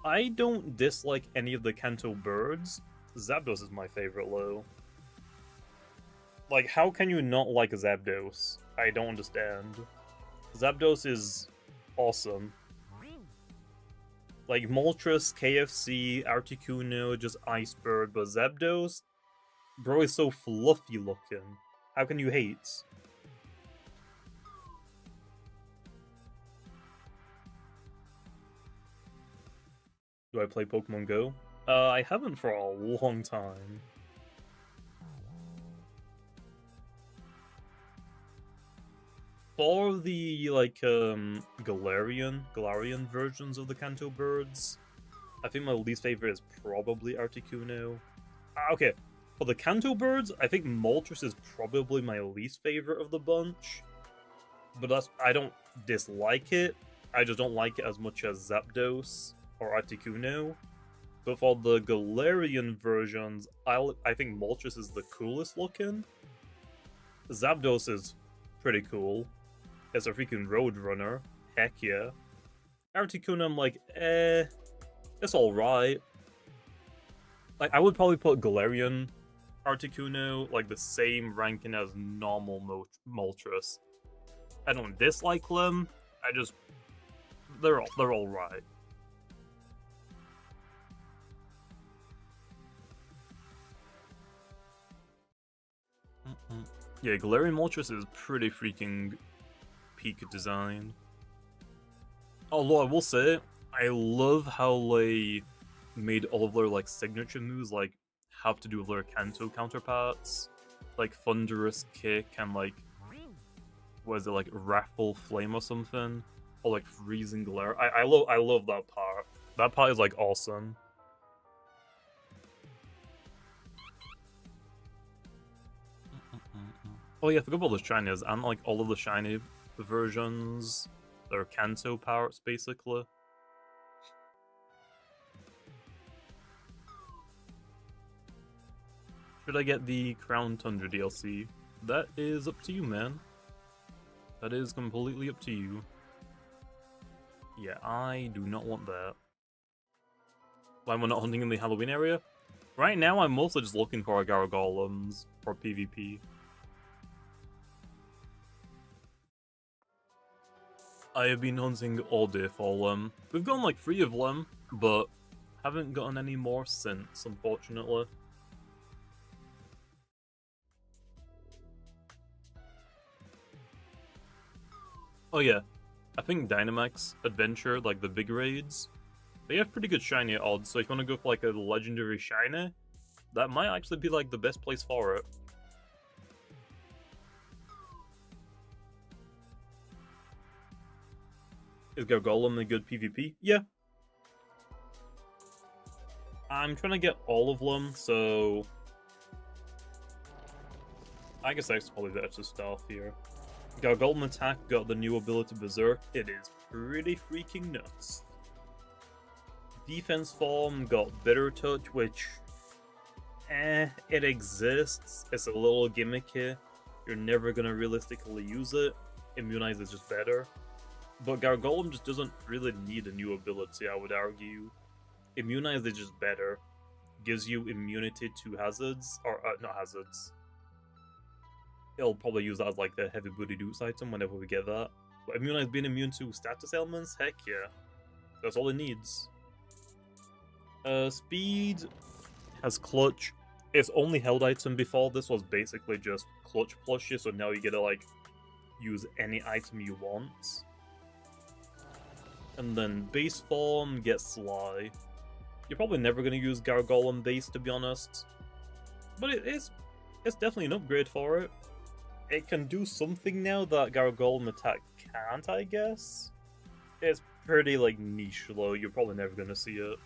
I don't dislike any of the Kanto birds. Zapdos is my favorite, though. Like, how can you not like Zapdos? I don't understand. Zapdos is awesome. Like, Moltres, KFC, Articuno, just Ice Bird, but Zapdos? Bro is so fluffy looking. How can you hate? Do I play Pokemon Go? I haven't for a long time. For the, like, Galarian versions of the Kanto birds, I think my least favorite is probably Articuno. Okay, for the Kanto birds, I think Moltres is probably my least favorite of the bunch. But I don't dislike it, I just don't like it as much as Zapdos or Articuno. But for the Galarian versions, I think Moltres is the coolest looking. Zapdos is pretty cool. It's a freaking Roadrunner. Heck yeah. Articuno, I'm like, it's alright. Like, I would probably put Galarian Articuno, like, the same ranking as normal Moltres. I don't dislike them, they're alright. Yeah, Galarian Moltres is pretty freaking peak design. Although I will say, I love how they made all of their like signature moves like have to do with their Kanto counterparts, like Thunderous Kick and like was it like Raffle Flame or something, or like Freezing Glare. I love that part. That part is like awesome. Oh yeah, I forgot about the shinies and like all of the shiny versions. They're Kanto parts basically. Should I get the Crown Tundra DLC? That is up to you, man. That is completely up to you. Yeah, I do not want that. Why we're not hunting in the Halloween area? Right now, I'm mostly just looking for Gargolems for PvP. I have been hunting all day for them. We've gotten like 3 of them, but haven't gotten any more since, unfortunately. Oh yeah, I think Dynamax Adventure, like the big raids, they have pretty good shiny odds, so if you want to go for like a legendary shiny, that might actually be like the best place for it. Is Gargolem a good PvP? Yeah. I'm trying to get all of them, so I guess that's probably the extra stuff here. Gargolem attack got the new ability Berserk. It is pretty freaking nuts. Defense form got Bitter Touch, which, it exists. It's a little gimmicky. You're never gonna realistically use it. Immunize is just better. But Gargolem just doesn't really need a new ability, I would argue. Immunize is just better. Gives you immunity to hazards, or not hazards. It'll probably use that as like the heavy booty doots item whenever we get that. But Immunize being immune to status elements, heck yeah. That's all it needs. Speed has Clutch. Its only held item before this was basically just Clutch plushes, so now you get to like use any item you want. And then base form gets Sly. You're probably never going to use Gargolem base, to be honest. But it's definitely an upgrade for it. It can do something now that Gargolem attack can't, I guess. It's pretty like niche though, you're probably never going to see it.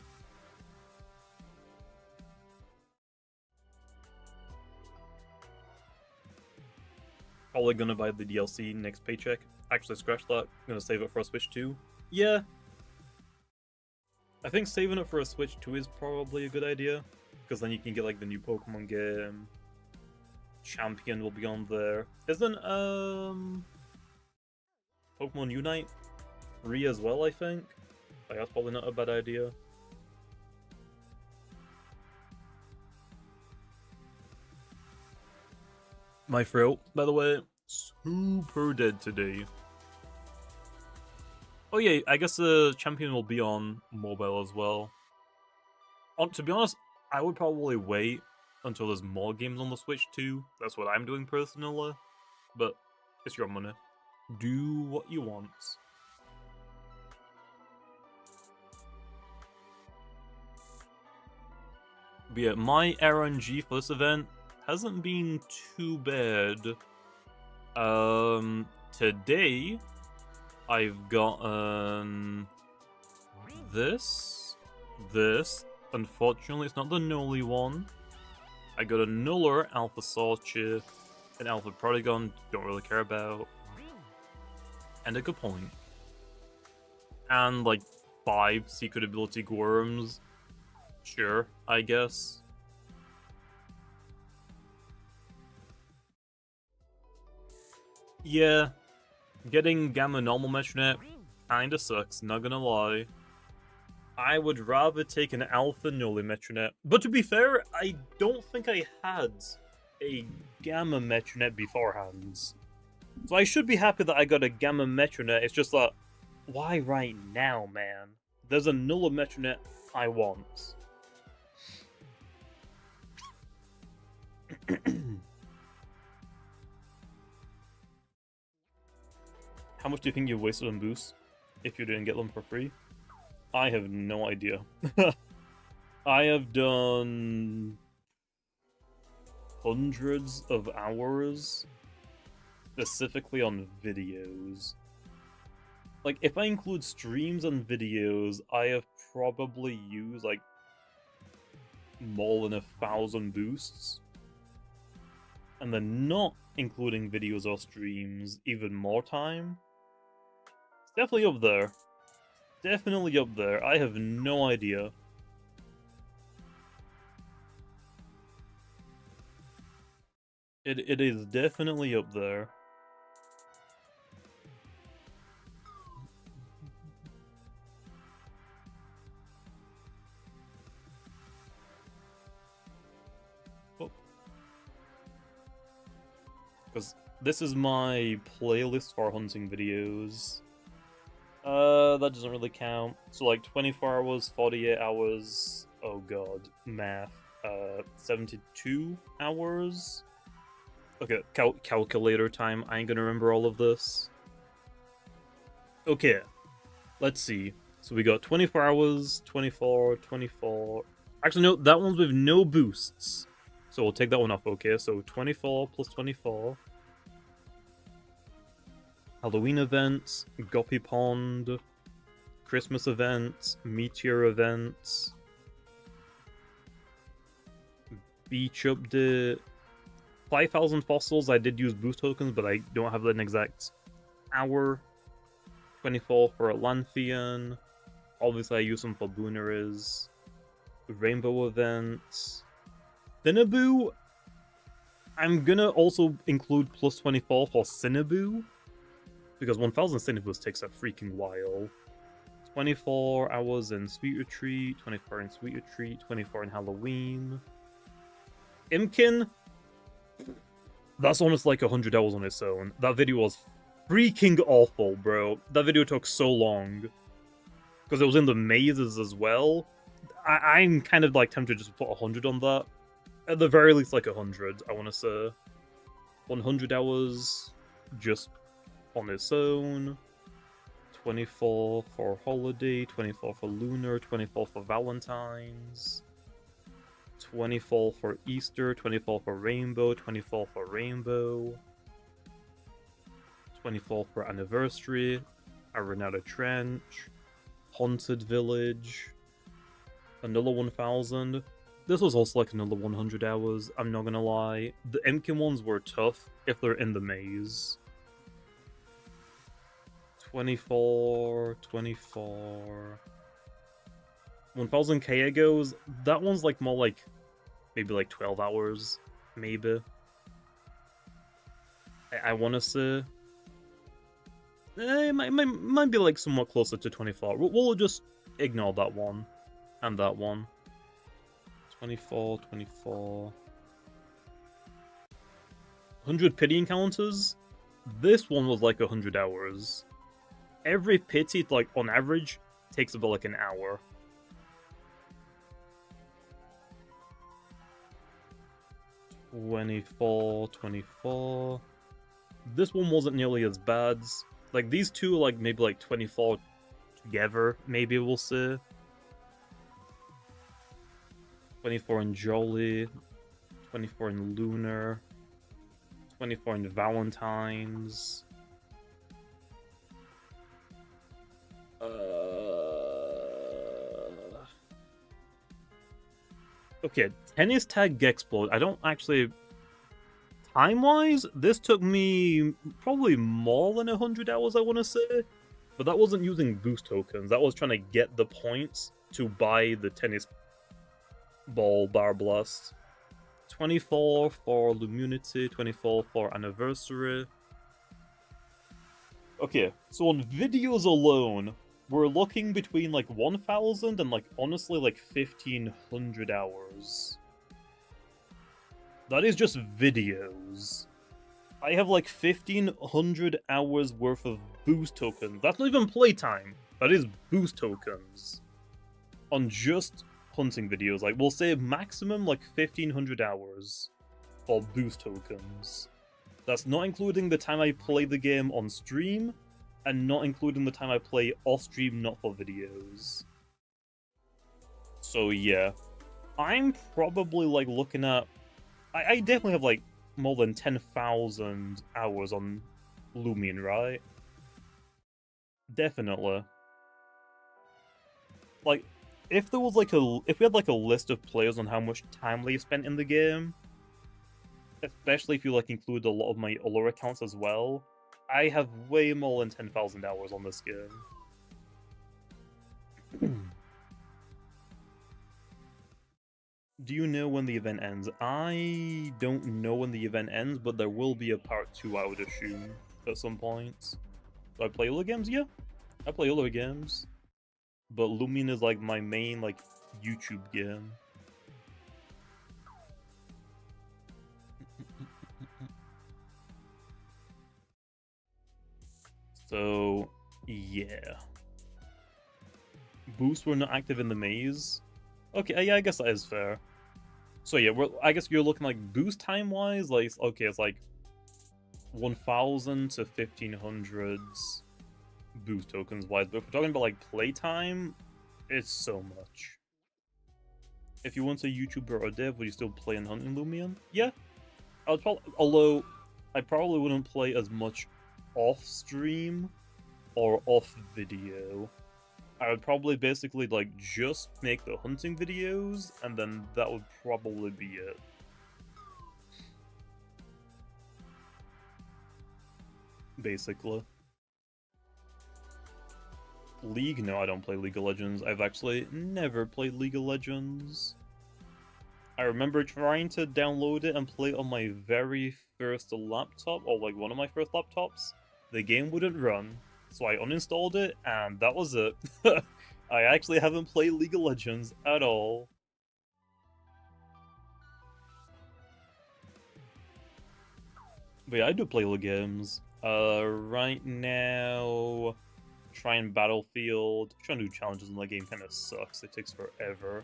Probably going to buy the DLC next paycheck. Actually, scratch that. I'm going to save it for a Switch 2. Yeah. I think saving it for a Switch 2 is probably a good idea. Because then you can get like the new Pokemon game. Champion will be on there. Isn't Pokemon Unite free as well, I think? Like, that's probably not a bad idea. My throat, by the way, super dead today. Oh yeah, I guess the champion will be on mobile as well. To be honest, I would probably wait until there's more games on the Switch too. That's what I'm doing personally. But it's your money. Do what you want. But yeah, my RNG for this event hasn't been too bad. Today I've gotten this. Unfortunately, it's not the Nully one. I got a Nuller, Alpha Sorche, an Alpha Protagon, don't really care about, and a good point. And like 5 secret ability Worms. Sure, I guess. Yeah, getting Gamma Normal Metronet kinda sucks, not gonna lie. I would rather take an Alpha Nully Metronet. But to be fair, I don't think I had a Gamma Metronet beforehand. So I should be happy that I got a Gamma Metronet. It's just that, why right now, man? There's a Nulla Metronet I want. how much do you think you wasted on boosts if you didn't get them for free? I have no idea. I have done hundreds of hours specifically on videos. Like, if I include streams and videos, I have probably used, like, more than 1,000 boosts. And then not including videos or streams, even more time. It's definitely up there. Definitely up there. I have no idea. It is definitely up there. Because this is my playlist for hunting videos. That doesn't really count. So like 24 hours, 48 hours, oh god, math. 72 hours? Okay, calculator time, I ain't gonna remember all of this. Okay, let's see. So we got 24 hours, 24, 24... Actually no, that one's with no boosts. So we'll take that one off, okay? So 24 plus 24. Halloween events, Guppy Pond, Christmas events, Meteor events, Beach update, 5,000 fossils. I did use boost tokens, but I don't have an exact hour. 24 for Atlantean. Obviously, I use them for Booneries. Rainbow events. Cinnaboo. I'm gonna also include plus 24 for Cinnaboo, because 1,000 Cinnaboos takes a freaking while. 24 hours in Sweet Retreat, 24 in Sweet Retreat, 24 in Halloween. Imkin. That's almost like 100 hours on its own. That video was freaking awful, bro. That video took so long. Because it was in the mazes as well. I'm kind of like tempted to just put 100 on that. At the very least, like 100, I want to say. 100 hours just on its own. 24 for Holiday, 24 for Lunar, 24 for Valentine's. 24 for Easter, 24 for Rainbow, 24 for Rainbow. 24 for Anniversary, Arenada Trench, Haunted Village, another 1,000. This was also like another 100 hours, I'm not gonna lie. The Imkin ones were tough if they're in the maze. 24, 24... 1,000 Kaegos, that one's like more like, maybe like 12 hours, maybe. I want to say. It might be like somewhat closer to 24. We'll just ignore that one, and that one. 24, 24... 100 pity encounters? This one was like 100 hours. Every pity, like, on average, takes about like an hour. 24, 24. This one wasn't nearly as bad. Like, these two, like, maybe like 24 together, maybe we'll say. 24 in Jolly. 24 in Lunar. 24 in Valentine's. Okay, tennis tag Gexplode. I don't actually... Time-wise, this took me probably more than 100 hours, I want to say. But that wasn't using boost tokens. That was trying to get the points to buy the tennis ball bar blast. 24 for Lumunity, 24 for Anniversary. Okay, so on videos alone, we're looking between like 1,000 and like honestly like 1,500 hours. That is just videos. I have like 1,500 hours worth of boost tokens. That's not even playtime. That is boost tokens. On just hunting videos. Like, we'll say maximum like 1,500 hours for boost tokens. That's not including the time I play the game on stream, and not including the time I play off stream, not for videos. So yeah, I'm probably like looking at. I definitely have like more than 10,000 hours on Loomian, right? Definitely. Like, if there was like if we had like a list of players on how much time they spent in the game, especially if you like include a lot of my other accounts as well, I have way more than 10,000 hours on this game. Do you know when the event ends? I don't know when the event ends, but there will be a part 2, I would assume, at some point. Do I play other games? Yeah, I play other games. But Loomian is like my main like YouTube game. So, yeah. Boosts were not active in the maze. Okay, yeah, I guess that is fair. So yeah, I guess you're looking like boost time wise, like okay, it's like 1,000 to 1,500 boost tokens wise. But if we're talking about like playtime, it's so much. If you weren't a YouTuber or dev, would you still play and hunt in Loomian? Yeah, I would probably. Although I probably wouldn't play as much off stream or off video. I would probably basically like just make the hunting videos, and then that would probably be it. Basically. League? No, I don't play League of Legends. I've actually never played League of Legends. I remember trying to download it and play it on my very first laptop, or like one of my first laptops. The game wouldn't run, so I uninstalled it, and that was it. I actually haven't played League of Legends at all. But yeah, I do play League games. Right now, trying Battlefield. Trying to do challenges in the game kind of sucks. It takes forever.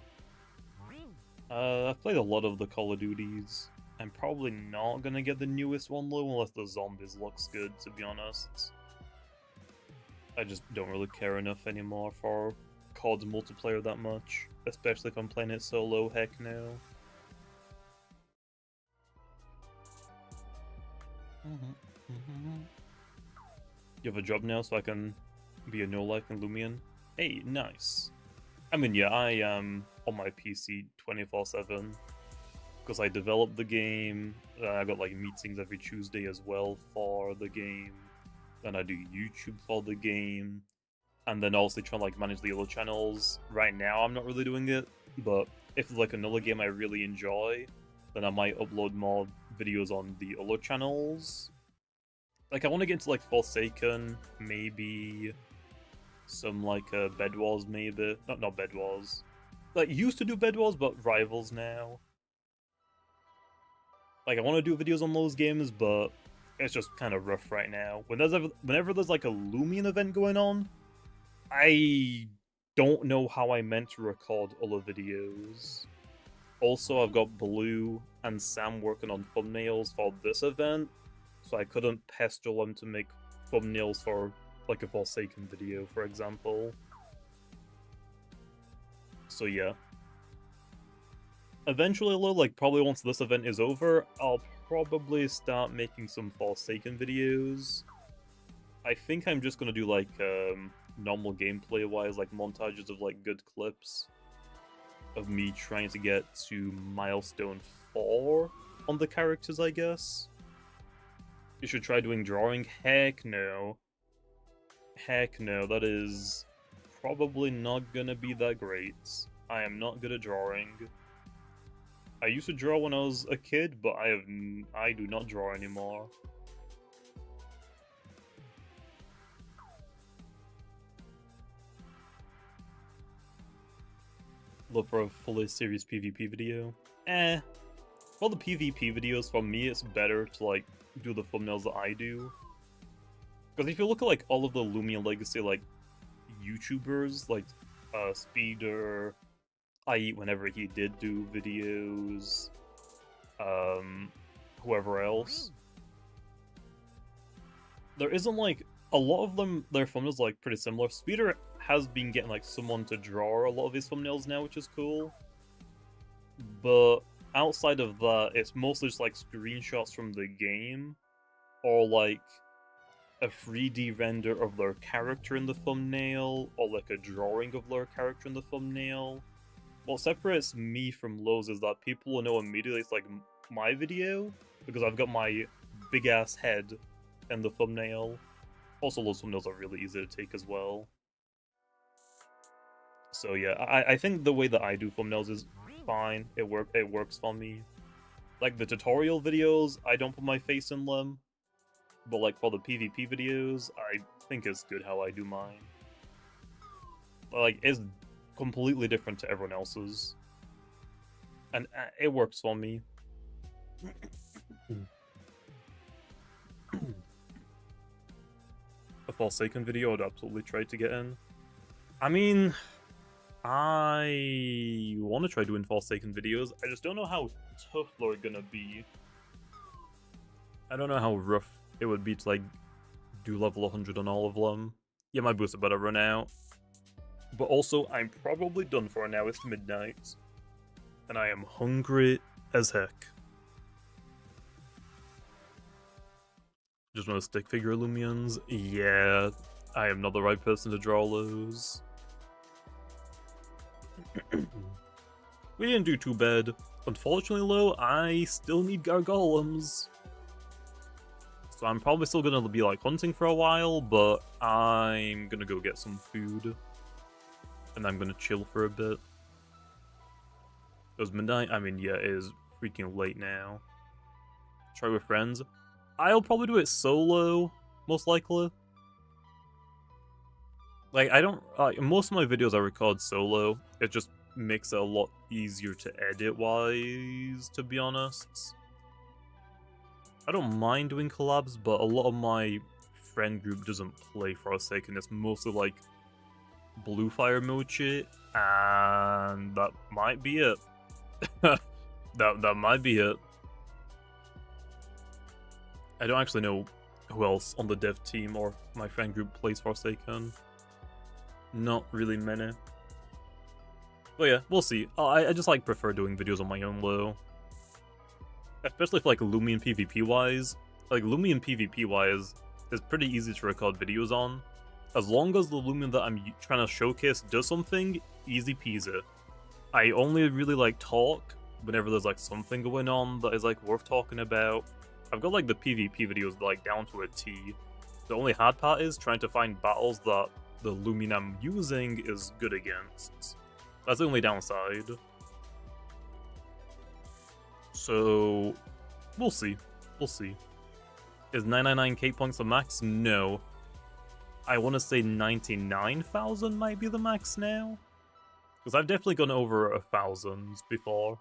I've played a lot of the Call of Duties. I'm probably not gonna get the newest one though, unless the zombies looks good, to be honest. I just don't really care enough anymore for COD multiplayer that much, especially if I'm playing it solo, heck no. You have a job now, so I can be a no-life in Loomian? Hey, nice. I mean, yeah, I am on my PC 24/7 because I developed the game. I got like meetings every Tuesday as well for the game. Then I do YouTube for the game, and then also trying to like manage the other channels. Right now, I'm not really doing it, but if it's like another game I really enjoy, then I might upload more videos on the other channels. Like, I want to get into like Forsaken, maybe some like Bed Wars, maybe not Bed Wars. Like, used to do Bed Wars, but Rivals now. Like, I want to do videos on those games, but it's just kind of rough right now. Whenever there's like a Loomian event going on, I don't know how I meant to record other videos. Also, I've got Blue and Sam working on thumbnails for this event, so I couldn't pester them to make thumbnails for like a Forsaken video, for example. So yeah. Eventually, like probably once this event is over, I'll probably start making some Forsaken videos. I think I'm just gonna do like normal gameplay wise, like montages of like good clips of me trying to get to milestone 4 on the characters, I guess. You should try doing drawing. Heck no. Heck no, that is probably not gonna be that great. I am not good at drawing. I used to draw when I was a kid, but I do not draw anymore. Look for a fully serious PvP video. For the PvP videos, for me, it's better to like do the thumbnails that I do. Because if you look at like all of the Loomian Legacy like YouTubers, like Speeder, i.e. whenever he did do videos, whoever else, there isn't like a lot of them, their thumbnails are like pretty similar. Speeder has been getting like someone to draw a lot of his thumbnails now, which is cool. But outside of that, it's mostly just like screenshots from the game, or like a 3D render of their character in the thumbnail, or like a drawing of their character in the thumbnail. What separates me from Lowe's is that people will know immediately it's like my video, because I've got my big ass head in the thumbnail. Also, Lowe's thumbnails are really easy to take as well. So yeah, I think the way that I do thumbnails is fine. It works for me. Like the tutorial videos, I don't put my face in them. But like for the PvP videos, I think it's good how I do mine. But, like, it's completely different to everyone else's. And it works for me. A Forsaken video I'd absolutely try to get in. I mean, I want to try doing Forsaken videos. I just don't know how tough they're gonna be. I don't know how rough it would be to like do level 100 on all of them. Yeah, my boosts are about to run out. But also, I'm probably done for now. It's midnight. And I am hungry as heck. Just want to stick figure Loomians? Yeah, I am not the right person to draw those. We didn't do too bad. Unfortunately, though, I still need gargolems. So I'm probably still gonna be like hunting for a while, but I'm gonna go get some food. And I'm gonna chill for a bit. It was midnight? I mean, yeah, it is freaking late now. Try with friends. I'll probably do it solo, most likely. Like, I don't... most of my videos I record solo. It just makes it a lot easier to edit-wise, to be honest. I don't mind doing collabs, but a lot of my friend group doesn't play Forsaken. It's mostly like Blue Fire Mochi, and that might be it. that might be it. I don't actually know who else on the dev team or my friend group plays Forsaken. Not really many. But yeah, we'll see. I just like prefer doing videos on my own though. Especially for like Loomian PvP wise. Like Loomian PvP wise is pretty easy to record videos on. As long as the Loomian that I'm trying to showcase does something, easy peasy. I only really like talk whenever there's like something going on that is like worth talking about. I've got like the PvP videos like down to a T. The only hard part is trying to find battles that the Loomian I'm using is good against. That's the only downside. So, we'll see. We'll see. Is 999k points the max? No. I want to say 99,000 might be the max now. Because I've definitely gone over 1,000 before.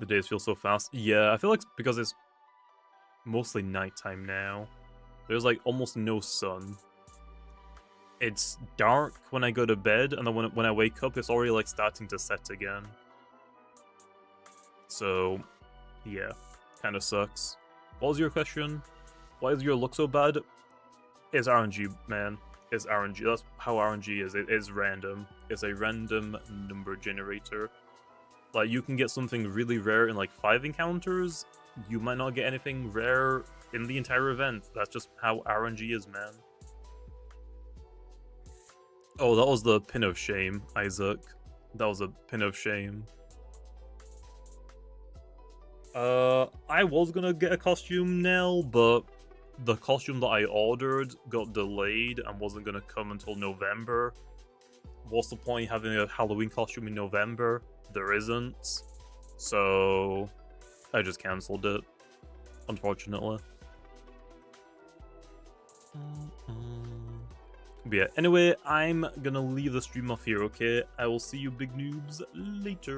The days feel so fast. Yeah, I feel like because it's mostly nighttime now. There's like almost no sun. It's dark when I go to bed, and then when I wake up, it's already like starting to set again. So, yeah, kind of sucks. What was your question? Why does your look so bad? It's RNG, man. It's RNG. That's how RNG is. It is random. It's a random number generator. Like, you can get something really rare in like 5 encounters. You might not get anything rare in the entire event. That's just how RNG is, man. Oh, that was the pin of shame, Isaac. That was a pin of shame. I was gonna get a costume now, but the costume that I ordered got delayed and wasn't gonna come until November. What's the point having a Halloween costume in November? There isn't. So I just cancelled it, unfortunately. But yeah, anyway, I'm gonna leave the stream off here, okay? I will see you big noobs later.